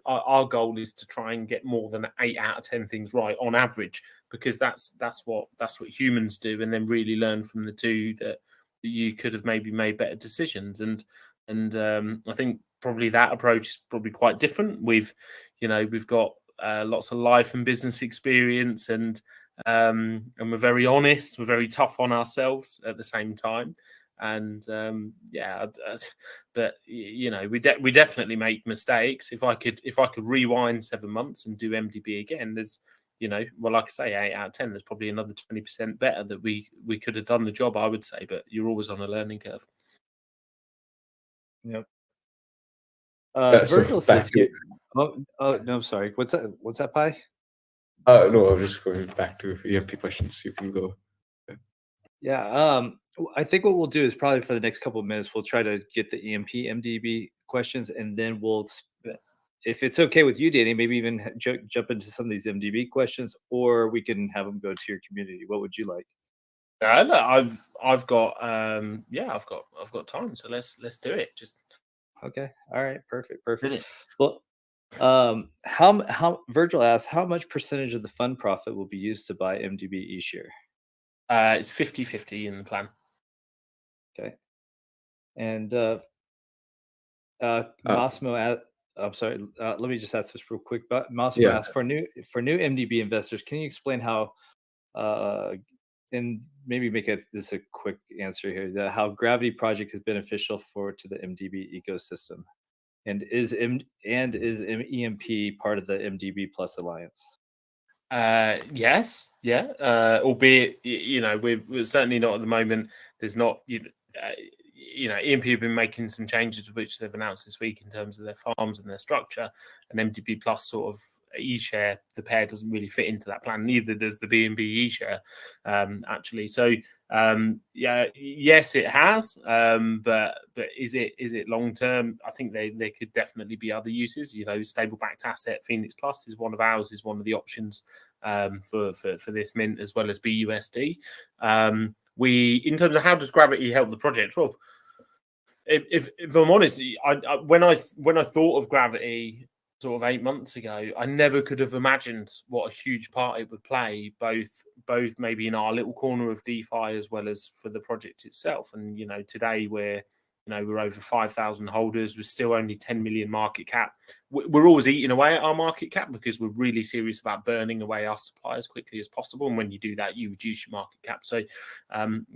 our goal is to try and get more than 8 out of 10 things right on average, because that's what humans do, and then really learn from the two that you could have maybe made better decisions. And I think probably that approach is probably quite different. We've got lots of life and business experience, and we're very honest. We're very tough on ourselves at the same time. And but we definitely make mistakes. If I could rewind 7 months and do MDB again, there's like I say, 8 out of 10, there's probably another 20% better that we could have done the job, I would say. But you're always on a learning curve. Yep. So Virgil says here. Oh no, sorry. What's that, Pi? No, I was just going back to EMP questions. You can go. Yeah. I think what we'll do is probably for the next couple of minutes, we'll try to get the EMP MDB questions, and then we'll, if it's okay with you, Danny, maybe even jump into some of these MDB questions, or we can have them go to your community. What would you like? No, I've got I've got time, so let's do it. Just okay. All right. Perfect. Brilliant. Well, how Virgil asks, how much percentage of the fund profit will be used to buy MDB each year? It's 50-50 in the plan. Okay. And Uh, Massimo, I'm sorry. Let me just ask this real quick. But Massimo yeah. asks for new MDB investors. Can you explain how, uh, and maybe make this a quick answer here, that how Gravity Project is beneficial to the MDB ecosystem, and is EMP part of the MDB Plus Alliance? Yes, yeah. Albeit, we're certainly not at the moment. There's not, EMP have been making some changes which they've announced this week in terms of their farms and their structure. And MDB Plus sort of e-share, the pair doesn't really fit into that plan. Neither does the BNB e-share, actually. So yes, it has. But is it long term? I think there could definitely be other uses. Stable backed asset Phoenix Plus is one of ours. Is one of the options for this mint, as well as BUSD. In terms of how does Gravity help the project? Well, if I'm honest, when I thought of Gravity sort of 8 months ago, I never could have imagined what a huge part it would play, both maybe in our little corner of DeFi as well as for the project itself. And today we're over 5,000 holders. We're still only 10 million market cap. We're always eating away at our market cap because we're really serious about burning away our supply as quickly as possible. And when you do that, you reduce your market cap. So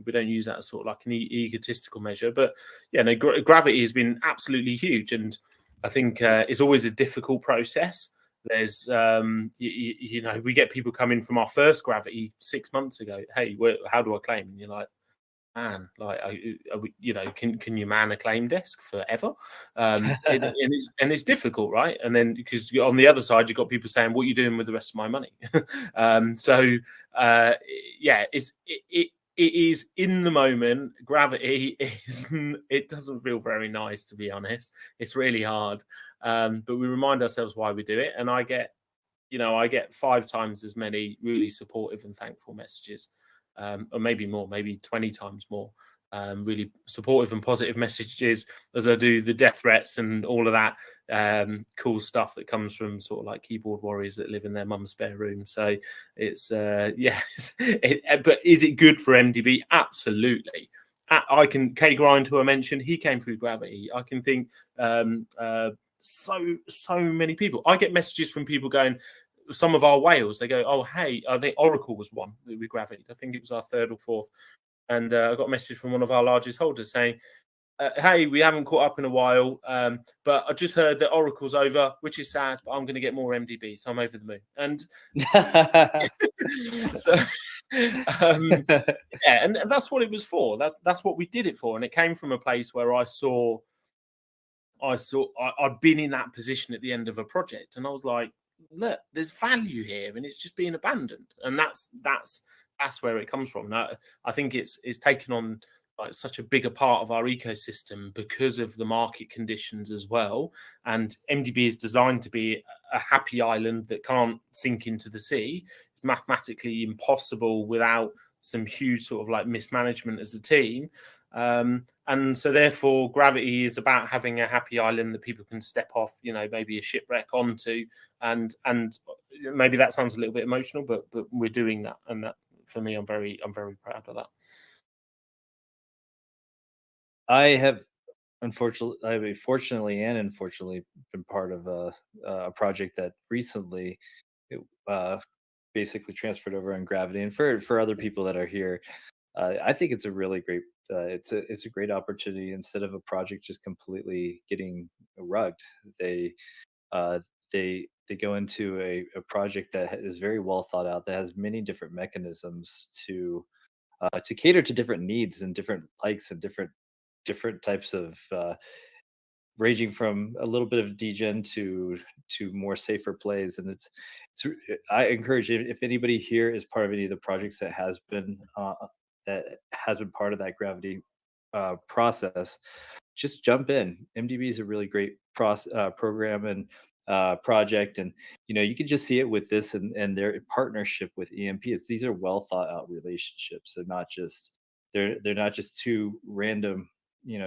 we don't use that as sort of like an egotistical measure. But Gravity has been absolutely huge. And I think it's always a difficult process. There's, we get people coming from our first Gravity 6 months ago. Hey, how do I claim? And you're like, man, like, can you man a claim desk forever? And it's difficult, right? And then because on the other side, you've got people saying, what are you doing with the rest of my money? It is in the moment. Gravity it doesn't feel very nice, to be honest. It's really hard. But we remind ourselves why we do it. And I get 5 times as many really supportive and thankful messages, or maybe more, maybe 20 times more, really supportive and positive messages as I do the death threats and all of that cool stuff that comes from sort of like keyboard warriors that live in their mum's spare room. So it's yes. But is it good for MDB? Absolutely. I can K Grind, who I mentioned, he came through Gravity. I can think so many people. I get messages from people going, some of our whales, they go, oh, hey, I think Oracle was one that we Gravity. I think it was our 3rd or 4th. And I got a message from one of our largest holders saying, hey, we haven't caught up in a while, but I just heard that Oracle's over, which is sad, but I'm going to get more MDB, so I'm over the moon. And so, and that's what it was for. That's what we did it for. And it came from a place where I'd been in that position at the end of a project, and I was like, look, there's value here, and it's just being abandoned. And that's where it comes from. Now, I think it's taken on like such a bigger part of our ecosystem because of the market conditions as well. And MDB is designed to be a happy island that can't sink into the sea. It's mathematically impossible without some huge sort of like mismanagement as a team. And so therefore Gravity is about having a happy island that people can step off, maybe a shipwreck onto, and maybe that sounds a little bit emotional, but we're doing that. And that, for me, I'm very proud of that. I have fortunately and unfortunately been part of a project that recently basically transferred over on Gravity. And for other people that are here, I think it's a really great it's a great opportunity. Instead of a project just completely getting rugged, they go into a project that is very well thought out, that has many different mechanisms to cater to different needs and different likes and different types of ranging from a little bit of degen to more safer plays. And I encourage, if anybody here is part of any of the projects that has been part of that Gravity process, just jump in. MDB is a really great program and project, and you can just see it with this and their partnership with EMP. These are well thought out relationships. They're not just two random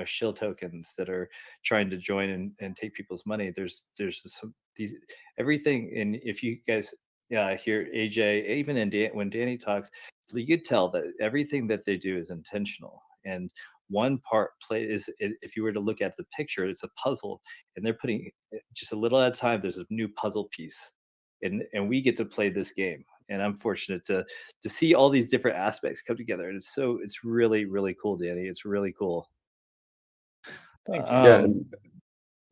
shill tokens that are trying to join and take people's money. There's these everything. And if you guys hear AJ, even when Danny talks, you could tell that everything that they do is intentional. and one part play is, if you were to look at the picture, it's a puzzle, and they're putting just a little at a time. There's a new puzzle piece, and we get to play this game. And I'm fortunate to see all these different aspects come together. And it's really, really cool, Danny. It's really cool. Thank you. Yeah, Um, and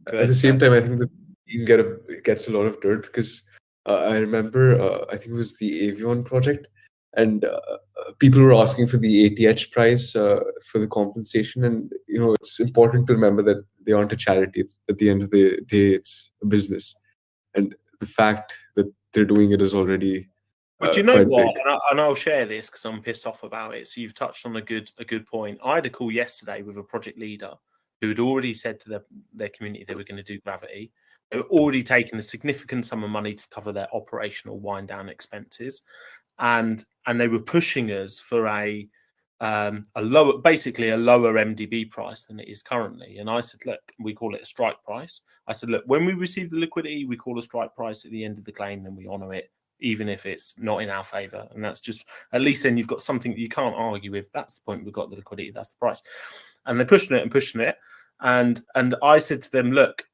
go at the ahead, same John. time, I think the team gets a lot of dirt because I remember I think it was the Avion project, and people were asking for the ATH price for the compensation, and it's important to remember that they aren't a charity. At the end of the day, it's a business, and the fact that they're doing it is already But you know quite what? big. And I'll share this because I'm pissed off about it. So you've touched on a good point. I had a call yesterday with a project leader who had already said to their community they were going to do gravity. They were already taking a significant sum of money to cover their operational wind down expenses, and they were pushing us for a lower, basically a lower MDB price than it is currently. And I said, look, we call it a strike price. I said, look, when we receive the liquidity, we call a strike price at the end of the claim, then we honour it, even if it's not in our favour. And that's just, at least then you've got something that you can't argue with. That's the point. We've got the liquidity. That's the price. And they're pushing it and pushing it. And I said to them, look,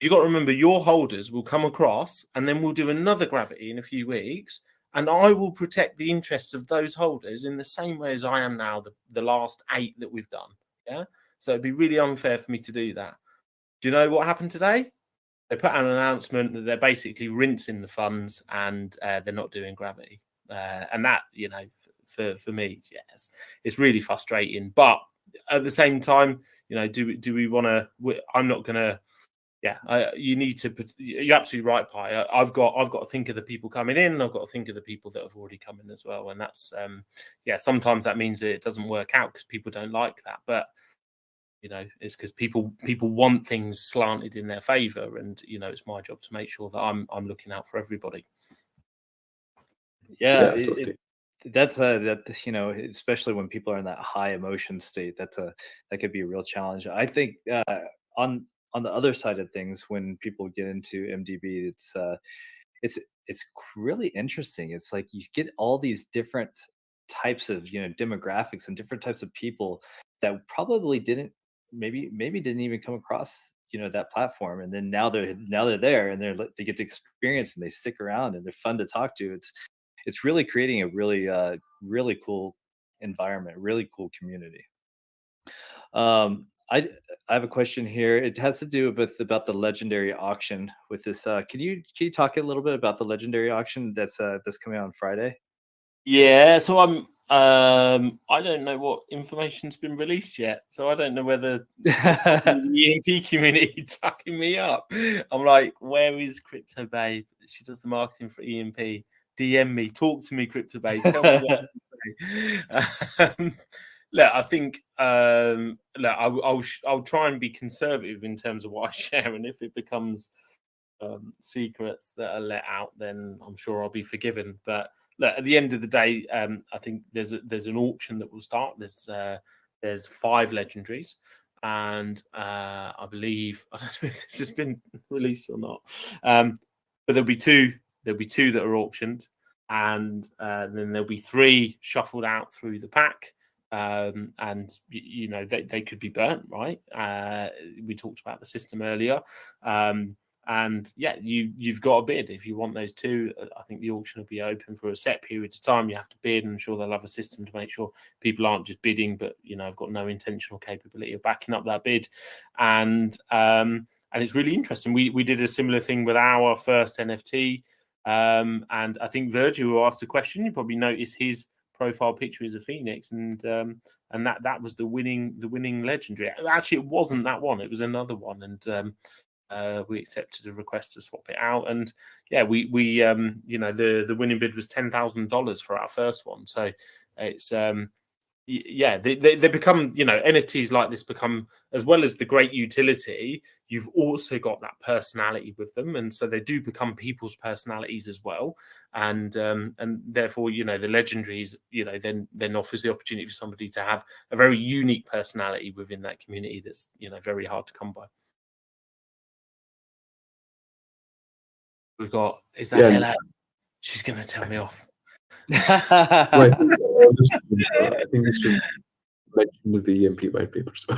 you got to remember your holders will come across, and then we'll do another gravity in a few weeks. And I will protect the interests of those holders in the same way as I am now, the last 8 that we've done. Yeah. So it'd be really unfair for me to do that. Do you know what happened today? They put out an announcement that they're basically rinsing the funds and they're not doing gravity. And that, for me, yes, it's really frustrating. But at the same time, do we want to? I'm not going to. Yeah, you need to. You're absolutely right, Pi. I've got to think of the people coming in. I've got to think of the people that have already come in as well. And that's sometimes that means that it doesn't work out because people don't like that. But it's because people want things slanted in their favour, and it's my job to make sure that I'm looking out for everybody. Yeah, Totally. that's especially when people are in that high emotion state, that could be a real challenge. I think on the other side of things, when people get into MDB, it's really interesting. It's like you get all these different types of demographics and different types of people that probably maybe didn't even come across that platform, and then now they're there, and they get to experience, and they stick around, and they're fun to talk to. It's really creating a really cool environment, really cool community. I have a question here. It has to do about the legendary auction with this. Can you talk a little bit about the legendary auction that's coming on Friday? Yeah, so I don't know what information's been released yet, so I don't know whether the EMP community tucking me up. I'm like, where is Crypto Babe? She does the marketing for EMP. DM me, talk to me, Crypto Babe. Tell me what to say. Look, I think I'll try and be conservative in terms of what I share, and if it becomes secrets that are let out, then I'm sure I'll be forgiven. But look, at the end of the day, I think there's an auction that will start. There's 5 legendaries, and I believe, I don't know if this has been released or not, but there'll be two that are auctioned, and then there'll be 3 shuffled out through the pack. And they could be burnt, right? We talked about the system earlier. And yeah, you've got a bid if you want those 2. I think the auction will be open for a set period of time. You have to bid, and I'm sure they'll have a system to make sure people aren't just bidding, but have got no intentional capability of backing up that bid. And it's really interesting. We did a similar thing with our first NFT, and I think Virgil, who asked the question, you probably noticed his profile picture is a phoenix, and that was the winning legendary. Actually, it wasn't that one; it was another one, and we accepted a request to swap it out, and yeah, we the winning bid was $10,000 for our first one. So it's they become, NFTs like this become, as well as the great utility, you've also got that personality with them, and so they do become people's personalities as well, and therefore the legendaries then offers the opportunity for somebody to have a very unique personality within that community that's very hard to come by. We've got, is that Ella? She's going to tell me off. Well, I think this should mentioned in the EMP white paper. So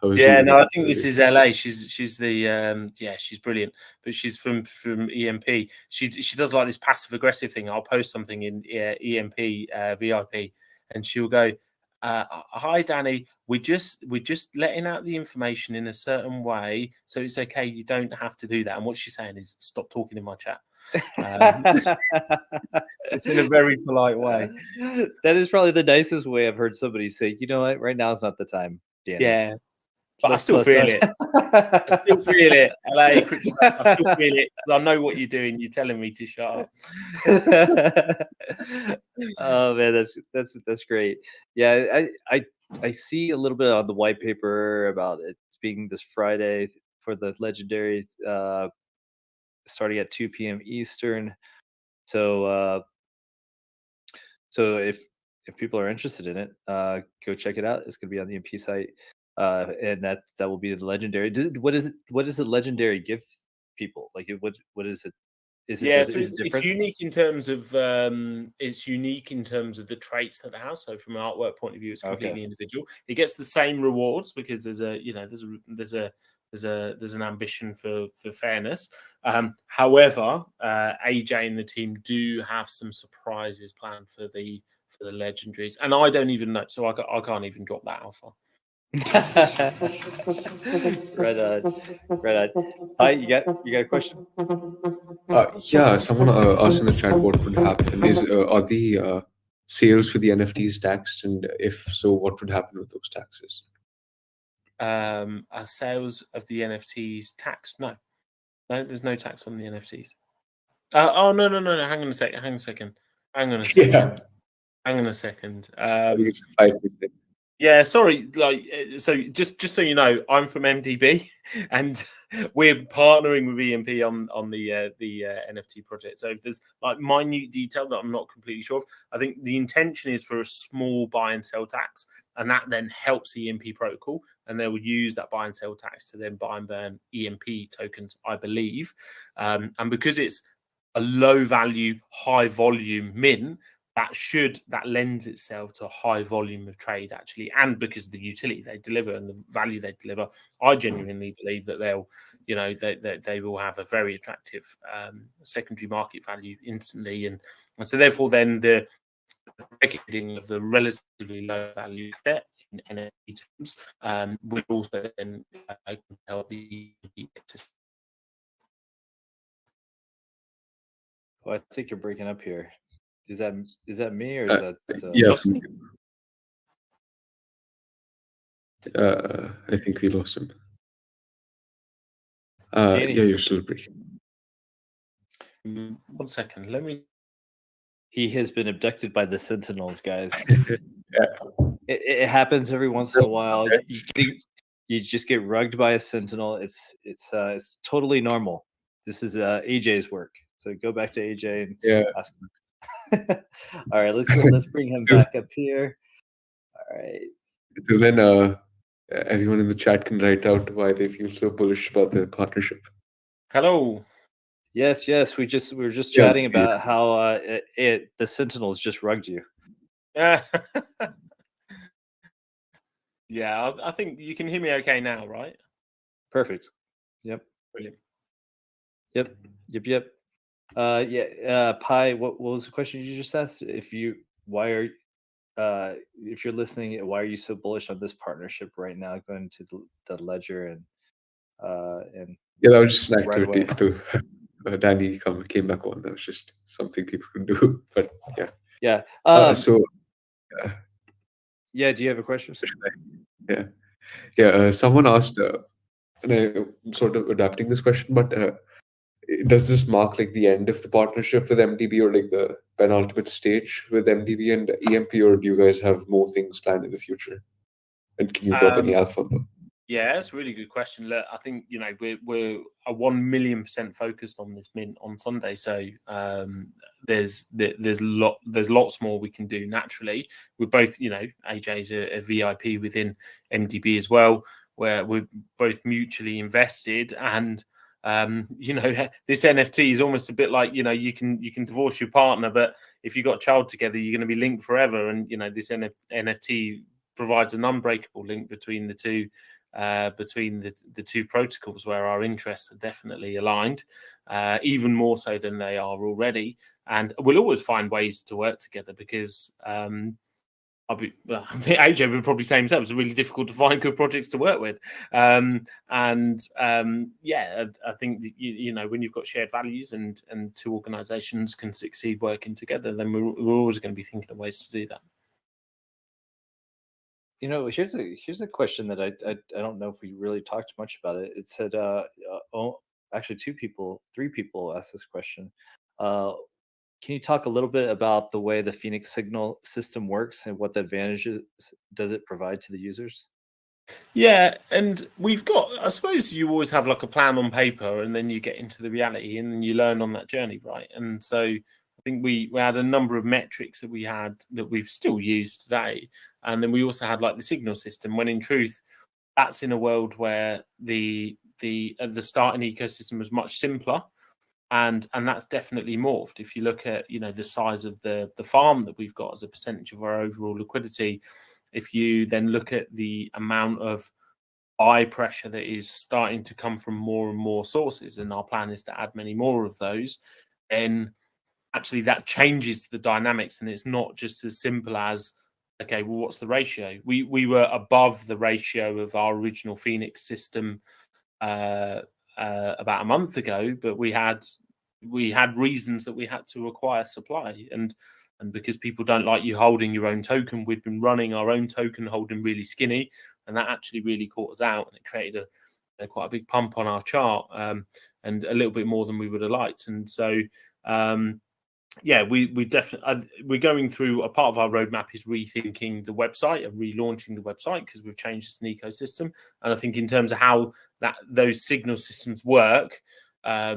I was Yeah, reading no, I it think this earlier. is LA. She's the yeah, she's brilliant, but she's from EMP. She does like this passive aggressive thing. I'll post something in EMP VIP, and she'll go, "Hi, Danny. We're just letting out the information in a certain way, so it's okay. You don't have to do that." And what she's saying is, "Stop talking in my chat." It's in a very polite way. That is probably the nicest way I've heard somebody say, you know what, right now is not the time, Danny. Yeah, but I Let's still feel it. I still not- feel it. LA crypto. I still feel it. 'Cause I know what you're doing. You're telling me to shut up. Oh man, that's great. Yeah, I see a little bit on the white paper about it being this Friday for the legendary, starting at 2 p.m. Eastern. So so if people are interested in it, go check it out. It's gonna be on the MP site, and that will be the legendary. What is it? What does the legendary give people? Like, what is it? Is it Yeah, just so is it it's different? unique in terms of the traits that it has. So from an artwork point of view, it's completely Okay. individual. It gets the same rewards because there's an ambition for fairness. However, AJ and the team do have some surprises planned for the legendaries, and I don't even know, so I can't even drop that alpha. Right on, right on. Hi, you got a question? Yeah, someone asked in the chat what would happen. Are the sales for the NFTs taxed, and if so, what would happen with those taxes? Are sales of the NFTs taxed? No, there's no tax on the NFTs. Oh no! Hang on a second. Hang on a second. Yeah, Hang on a second. I think it's 5%. Yeah, sorry. Like, so just so you know, I'm from MDB, and we're partnering with EMP on the NFT project. So if there's like minute detail that I'm not completely sure of, I think the intention is for a small buy and sell tax, and that then helps the EMP protocol, and they will use that buy and sell tax to then buy and burn EMP tokens, I believe. And because it's a low value, high volume mint, that lends itself to a high volume of trade actually, and because of the utility they deliver and the value they deliver, I genuinely believe that they'll, they will have a very attractive secondary market value instantly, and so therefore then the reckoning of the relatively low value set in NFT terms would also then help the Oh, I think you're breaking up here. Is that me or is that? Yeah, lost me? I think we lost him. Danny? Yeah, you're still breaking. 1 second, let me. He has been abducted by the Sentinels, guys. Yeah. It happens every once in a while. Yes. You just get rugged by a Sentinel. It's totally normal. This is AJ's work. So go back to AJ and Yeah. ask him. All right, let's bring him back up here. All right. So then, everyone in the chat can write out why they feel so bullish about the partnership. Hello. Yes. We were just Yeah, chatting about how the Sentinels just rugged you. Yeah. Yeah, I think you can hear me okay now, right? Perfect. Yep. Brilliant. Yep. Pi, what was the question you just asked? If you're listening, why are you so bullish on this partnership right now, going to the ledger and yeah, that was just an right activity away? to Danny came back on. That was just something people can do. But yeah. Yeah. So Yeah. Do you have a question? yeah. Someone asked, and I'm sort of adapting this question, but does this mark like the end of the partnership with MDB, or like the penultimate stage with MDB and EMP, or do you guys have more things planned in the future? And can you drop any alpha? Yeah, that's a really good question. Look, I think we're 1,000,000% focused on this mint on Sunday. So there's lots more we can do naturally. We're both, AJ's a VIP within MDB as well, where we're both mutually invested, and this NFT is almost a bit like, you can divorce your partner, but if you've got a child together, you're going to be linked forever. And this NFT provides an unbreakable link between the two. Between the two protocols, where our interests are definitely aligned, even more so than they are already, and we'll always find ways to work together because I think AJ would probably say himself, it's really difficult to find good projects to work with, yeah, I think that, you know, when you've got shared values and two organisations can succeed working together, then we're always going to be thinking of ways to do that. You know, here's a question that I don't know if we really talked much about it. It said, actually, three people asked this question. Can you talk a little bit about the way the Phoenix signal system works and what the advantages does it provide to the users? Yeah, and we've got, I suppose you always have like a plan on paper and then you get into the reality and then you learn on that journey, right? And so I think we had a number of metrics that we had that we've still used today. And then we also had like the signal system, when in truth, that's in a world where the starting ecosystem was much simpler. And that's definitely morphed. If you look at, you know, the size of the farm that we've got as a percentage of our overall liquidity, if you then look at the amount of buy pressure that is starting to come from more and more sources, and our plan is to add many more of those, then actually that changes the dynamics, and it's not just as simple as, okay, well, what's the ratio? We were above the ratio of our original Phoenix system about a month ago, but we had reasons that we had to acquire supply, and because people don't like you holding your own token, we'd been running our own token holding really skinny, and that actually really caught us out, and it created quite a big pump on our chart, and a little bit more than we would have liked. And so yeah, we definitely, we're going through, a part of our roadmap is rethinking the website and relaunching the website because we've changed an ecosystem. And I think in terms of how those signal systems work, I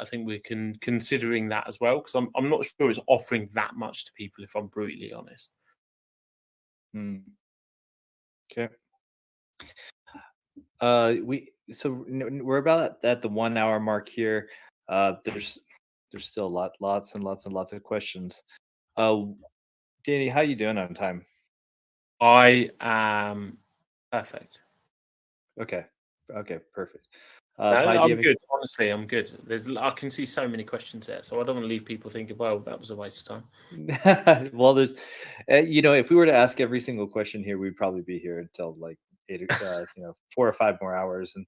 think we're considering that as well, because I'm not sure it's offering that much to people, if I'm brutally honest. Okay. We're about at the 1 hour mark here. There's still lots and lots and lots of questions. Danny, how you doing on time? I am perfect. Okay, perfect. No, I'm good. Honestly, I'm good. I can see so many questions there, so I don't want to leave people thinking, well, that was a waste of time. Well, there's, you know, if we were to ask every single question here, we'd probably be here until like 4 or 5 more hours. And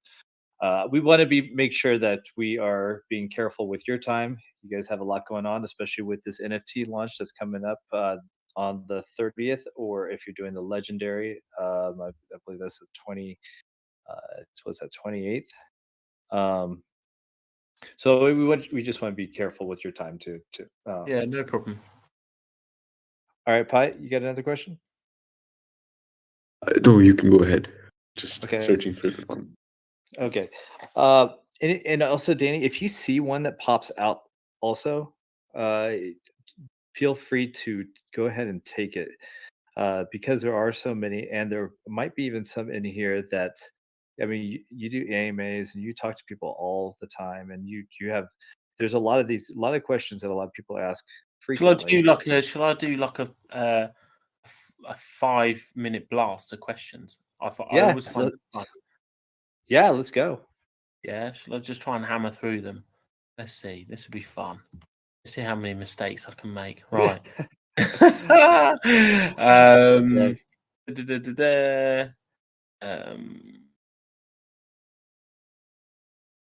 we want to make sure that we are being careful with your time. You guys have a lot going on, especially with this NFT launch that's coming up on the 30th, or if you're doing the legendary, I believe that's the 28th. So we just want to be careful with your time too. Yeah, no problem. All right, Pi, you got another question? No, you can go ahead. Just okay. Searching for the one. Okay. And also, Danny, if you see one that pops out, also, feel free to go ahead and take it, because there are so many, and there might be even some in here that, I mean, you do AMAs and you talk to people all the time, and you have, there's a lot of questions that a lot of people ask frequently. Shall I do like a 5-minute blast of questions? I always find it fun. Yeah, let's go. Yeah, shall I just try and hammer through them? Let's see. This will be fun. Let's see how many mistakes I can make. Right.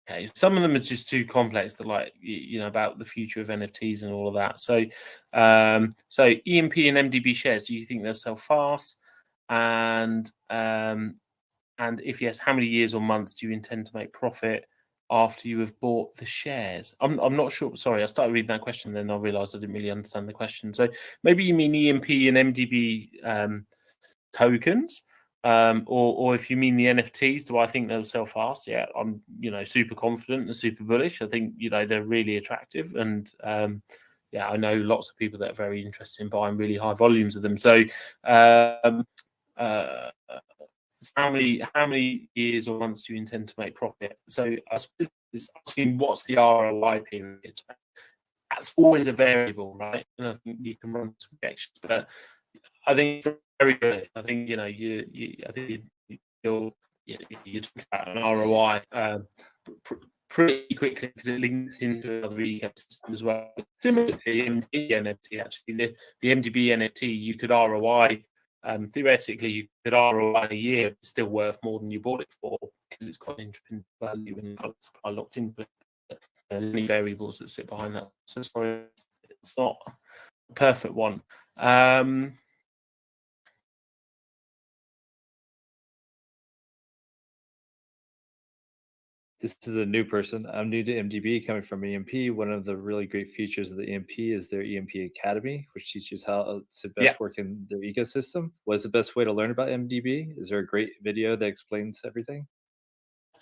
Okay, some of them are just too complex, that, like, you know, about the future of NFTs and all of that. So so EMP and MDB shares, do you think they'll sell fast? And if yes, how many years or months do you intend to make profit after you have bought the shares? I'm not sure. Sorry, I started reading that question, then I realized I didn't really understand the question. So maybe you mean EMP and MDB tokens, or if you mean the NFTs, do I think they'll sell fast? Yeah, I'm, you know, super confident and super bullish. I think, you know, they're really attractive, and yeah, I know lots of people that are very interested in buying really high volumes of them. So how many years or months do you intend to make profit? So I suppose it's asking what's the ROI period. That's always a variable, right? And I think you can run some projections, but I think for very good. I think I think you talk about an ROI pretty quickly because it links into another ecosystem as well. Similar to the MDB NFT, actually, the MDB NFT, you could ROI. Theoretically, you could ROI in a year, it's still worth more than you bought it for because it's got intrinsic value and got supply locked into it. There's many variables that sit behind that. So sorry, it's not a perfect one. This is a new person. I'm new to MDB, coming from EMP. One of the really great features of the EMP is their EMP Academy, which teaches how to best work in their ecosystem. What's the best way to learn about MDB? Is there a great video that explains everything?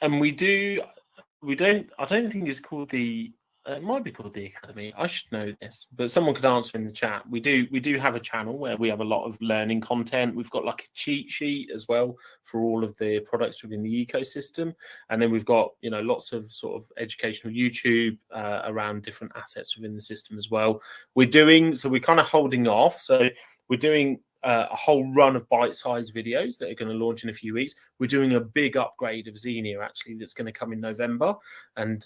And I don't think it's called it might be called the Academy. I should know this, but someone could answer in the chat. We do have a channel where we have a lot of learning content. We've got like a cheat sheet as well for all of the products within the ecosystem, and then we've got lots of sort of educational YouTube around different assets within the system as well. We're kind of holding off. So we're doing a whole run of bite-sized videos that are going to launch in a few weeks. We're doing a big upgrade of Xenia actually that's going to come in November, and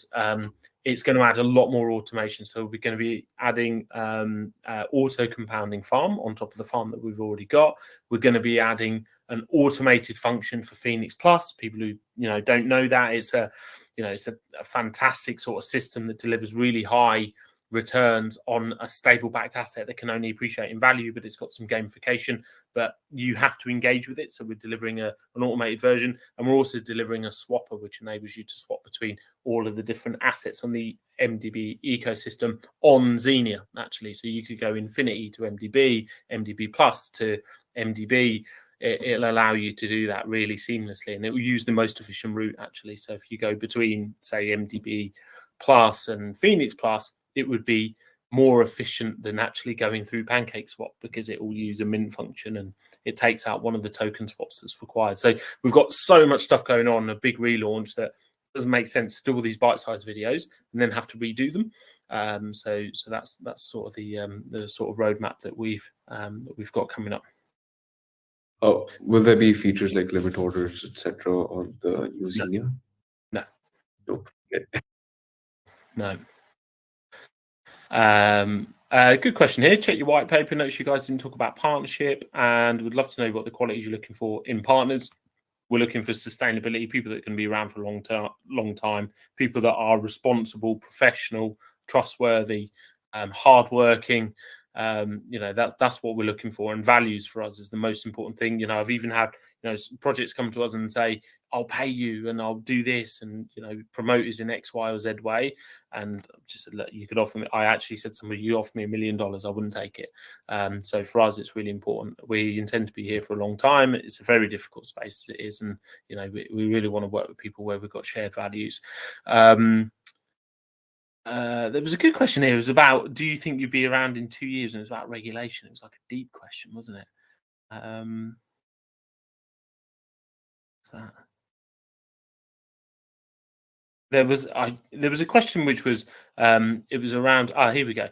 it's going to add a lot more automation. So we're going to be adding auto compounding farm on top of the farm that we've already got. We're going to be adding an automated function for Phoenix Plus. People who don't know that, it's a fantastic sort of system that delivers really high returns on a stable backed asset that can only appreciate in value, but it's got some gamification, but you have to engage with it. So we're delivering an automated version, and we're also delivering a swapper, which enables you to swap between all of the different assets on the MDB ecosystem on Xenia, actually. So you could go Infinity to MDB, MDB Plus to MDB. It'll allow you to do that really seamlessly, and it will use the most efficient route, actually. So if you go between, say, MDB Plus and Phoenix Plus, it would be more efficient than actually going through PancakeSwap because it will use a mint function and it takes out one of the token swaps that's required. So we've got so much stuff going on, a big relaunch, that doesn't make sense to do all these bite-sized videos and then have to redo them. So that's sort of the sort of roadmap that we've got coming up. Oh, will there be features like limit orders, etc., on the new Xenia? No. Nope. No. Good question here. Check your white paper. Notice you guys didn't talk about partnership, and would love to know what the qualities you're looking for in partners. We're looking for sustainability, people that can be around for a long time, people that are responsible, professional, trustworthy, hardworking. That's what we're looking for, and values for us is the most important thing. I've even had projects come to us and say, I'll pay you and I'll do this, and promote us in X, Y, or Z way. And just said, look, you could offer me. I actually said to somebody, you offer me $1 million, I wouldn't take it. So for us, it's really important. We intend to be here for a long time. It's a very difficult space as it is, and we really want to work with people where we've got shared values. There was a good question here. It was about, do you think you'd be around in 2 years? And it was about regulation. It was like a deep question, wasn't it? There was a question which was it was around here we go.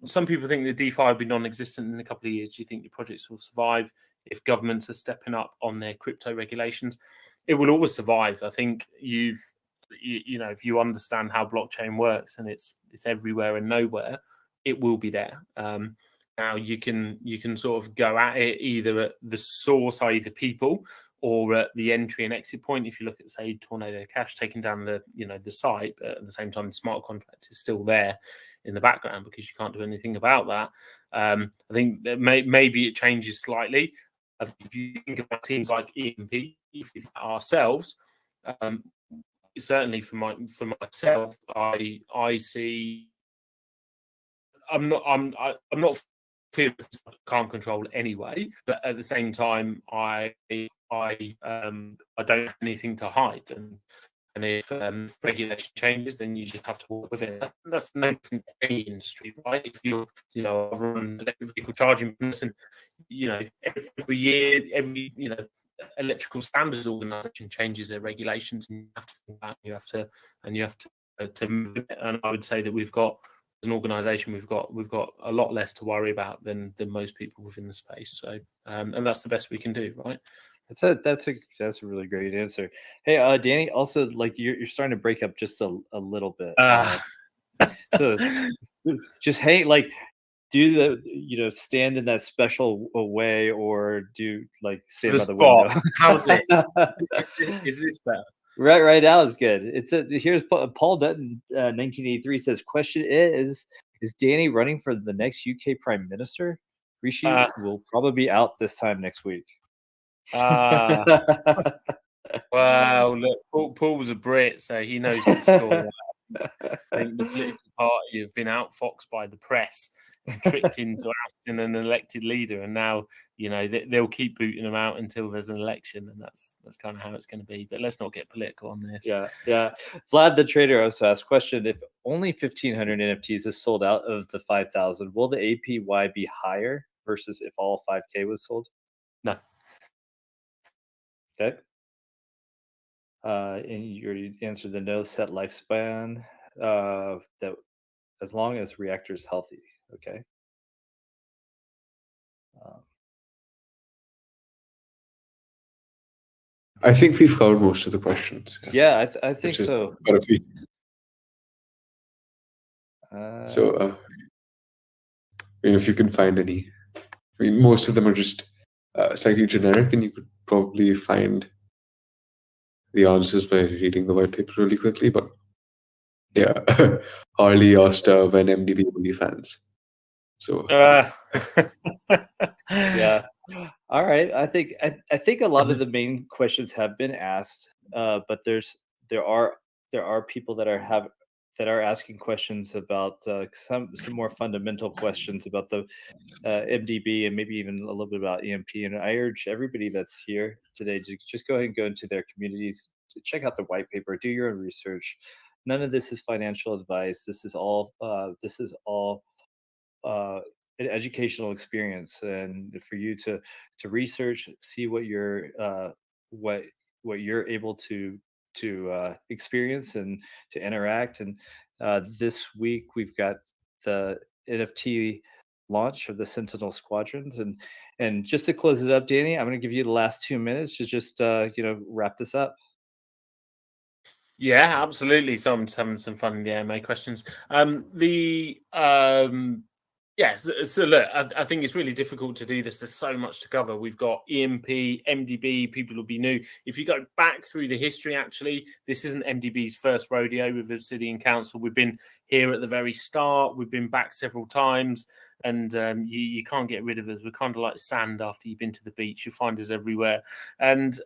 Some people think that DeFi will be non-existent in a couple of years. Do you think your projects will survive if governments are stepping up on their crypto regulations? It will always survive. I think if you understand how blockchain works and it's everywhere and nowhere, it will be there. Now you can sort of go at it either at the source, i.e. the people, or at the entry and exit point. If you look at, say, Tornado Cash taking down the site, but at the same time the smart contract is still there in the background because you can't do anything about that. I think that maybe it changes slightly. If you think about teams like EMP, ourselves, certainly for myself, I see. I'm not fear can't control anyway, but at the same time, I don't have anything to hide, and if regulation changes, then you just have to work with it. That's no different to any industry, right? If you're run electric vehicle charging business, and every year, electrical standards organization changes their regulations, and you have to think about, you have to move it. And I would say that we've got an organization, we've got a lot less to worry about than most people within the space. So and that's the best we can do, right? That's a really great answer. Hey, Danny, also like you're starting to break up just a little bit. So just hang, like, do the stand in that special way, or do like stand by the spot. window. How's this? Is this better? Right now is good. Here's Paul Dutton, 1983 says, question is Danny running for the next UK Prime Minister? Rishi will probably be out this time next week. Wow, look, Paul was a Brit, so he knows the score. I think the political party have been outfoxed by the press and tricked into ousting an elected leader, and now they'll keep booting them out until there's an election, and that's kind of how it's going to be. But let's not get political on this. Yeah. Vlad the Trader also asked question: if only 1,500 NFTs is sold out of the 5,000, will the APY be higher versus if all 5K was sold? No. Okay. And you already answered the no set lifespan. That as long as reactor is healthy. Okay. I think we've covered most of the questions. Yeah, I think so. Quite a few. So, if you can find any, most of them are just slightly generic, and you could probably find the answers by reading the white paper really quickly. But yeah, Harley asked when MDB only fans. So yeah. All right. I think a lot of the main questions have been asked, but there are people that are asking questions about some more fundamental questions about the MDB and maybe even a little bit about EMP. And I urge everybody that's here today to just go ahead and go into their communities, to check out the white paper, do your own research. None of this is financial advice. This is all an educational experience, and for you to research, see what you're able to experience and to interact. And this week we've got the NFT launch of the Sentinel Squadrons, and just to close it up, Danny, I'm going to give you the last 2 minutes to just wrap this up. Yeah, absolutely. So I'm just having some fun in the AMA questions. Yeah, so look, I think it's really difficult to do this. There's so much to cover. We've got EMP, MDB, people will be new. If you go back through the history, actually, this isn't MDB's first rodeo with Obsidian Council. We've been here at the very start. We've been back several times, and you can't get rid of us. We're kind of like sand after you've been to the beach. You find us everywhere. And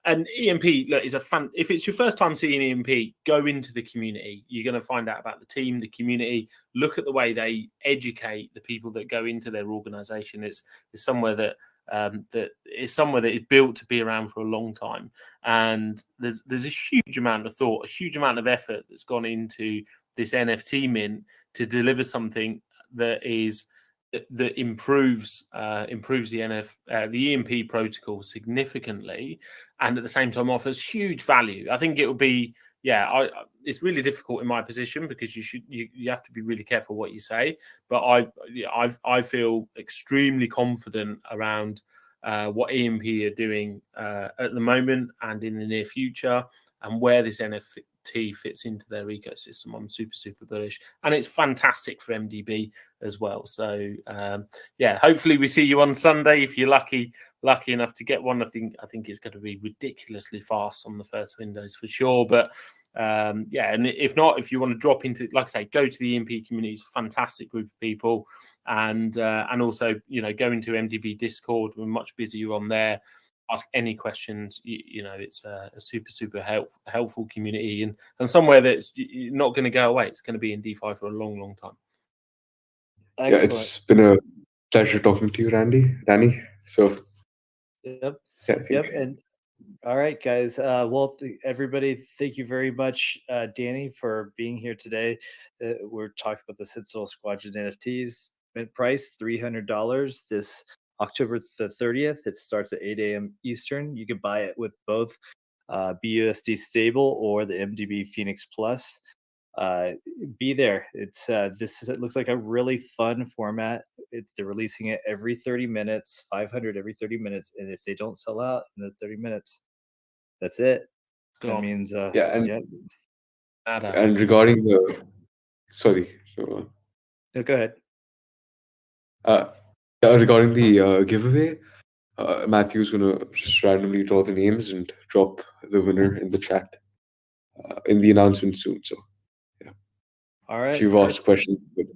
EMP, look, is a fun. If it's your first time seeing EMP, go into the community. You're going to find out about the team, the community. Look at the way they educate the people that go into their organisation. It's somewhere that is built to be around for a long time. And there's a huge amount of thought, a huge amount of effort that's gone into this NFT mint to deliver something that improves the EMP protocol significantly, and at the same time offers huge value. I think it will be it's really difficult in my position because you have to be really careful what you say. But I feel extremely confident around what EMP are doing at the moment and in the near future, and where this NFT fits into their ecosystem. I'm super bullish, and it's fantastic for MDB as well. So hopefully we see you on Sunday if you're lucky enough to get one. I think it's going to be ridiculously fast on the first windows for sure. But and if not, if you want to drop into, like I say, go to the EMP community. It's a fantastic group of people, and also go into MDB Discord. We're much busier on there. Ask any questions. It's a super helpful community, and somewhere that's not going to go away. It's going to be in DeFi for a long time. Excellent. Yeah, it's been a pleasure talking to you, Danny. So yep. Yeah, And all right, guys. Well, everybody, thank you very much, Danny, for being here today. We're talking about the Sentinel Squadron NFTs. Mint price $300 this October the 30th. It starts at 8 a.m. Eastern. You can buy it with both BUSD Stable or the MDB Phoenix Plus. be there. It looks like a really fun format. They're releasing it every 30 minutes, 500 every 30 minutes, and if they don't sell out in the 30 minutes, that's it. That Gone. means Yeah, yeah. and regarding the sorry, No, go ahead. uh, regarding the giveaway, Matthew's gonna just randomly draw the names and drop the winner in the chat in the announcement soon. So yeah, All if right, you've perfect. asked questions, but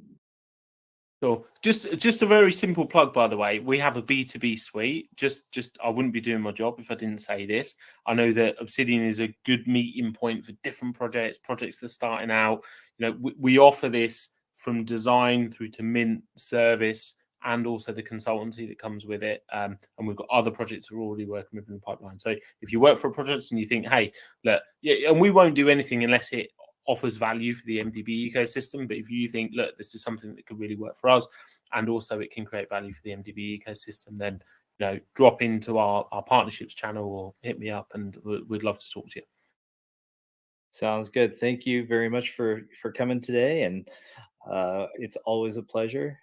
Sure. Just a very simple plug, by the way. We have a B2B suite. Just I wouldn't be doing my job if I didn't say this. I know that Obsidian is a good meeting point for different projects that are starting out. You know, we offer this from design through to mint service and also the consultancy that comes with it. And we've got other projects we're already working with in the pipeline. So if you work for a project and you think, hey, look, yeah, and we won't do anything unless it offers value for the MDB ecosystem. But if you think, look, this is something that could really work for us, and also it can create value for the MDB ecosystem, then drop into our partnerships channel or hit me up, and we'd love to talk to you. Sounds good. Thank you very much for coming today, and it's always a pleasure.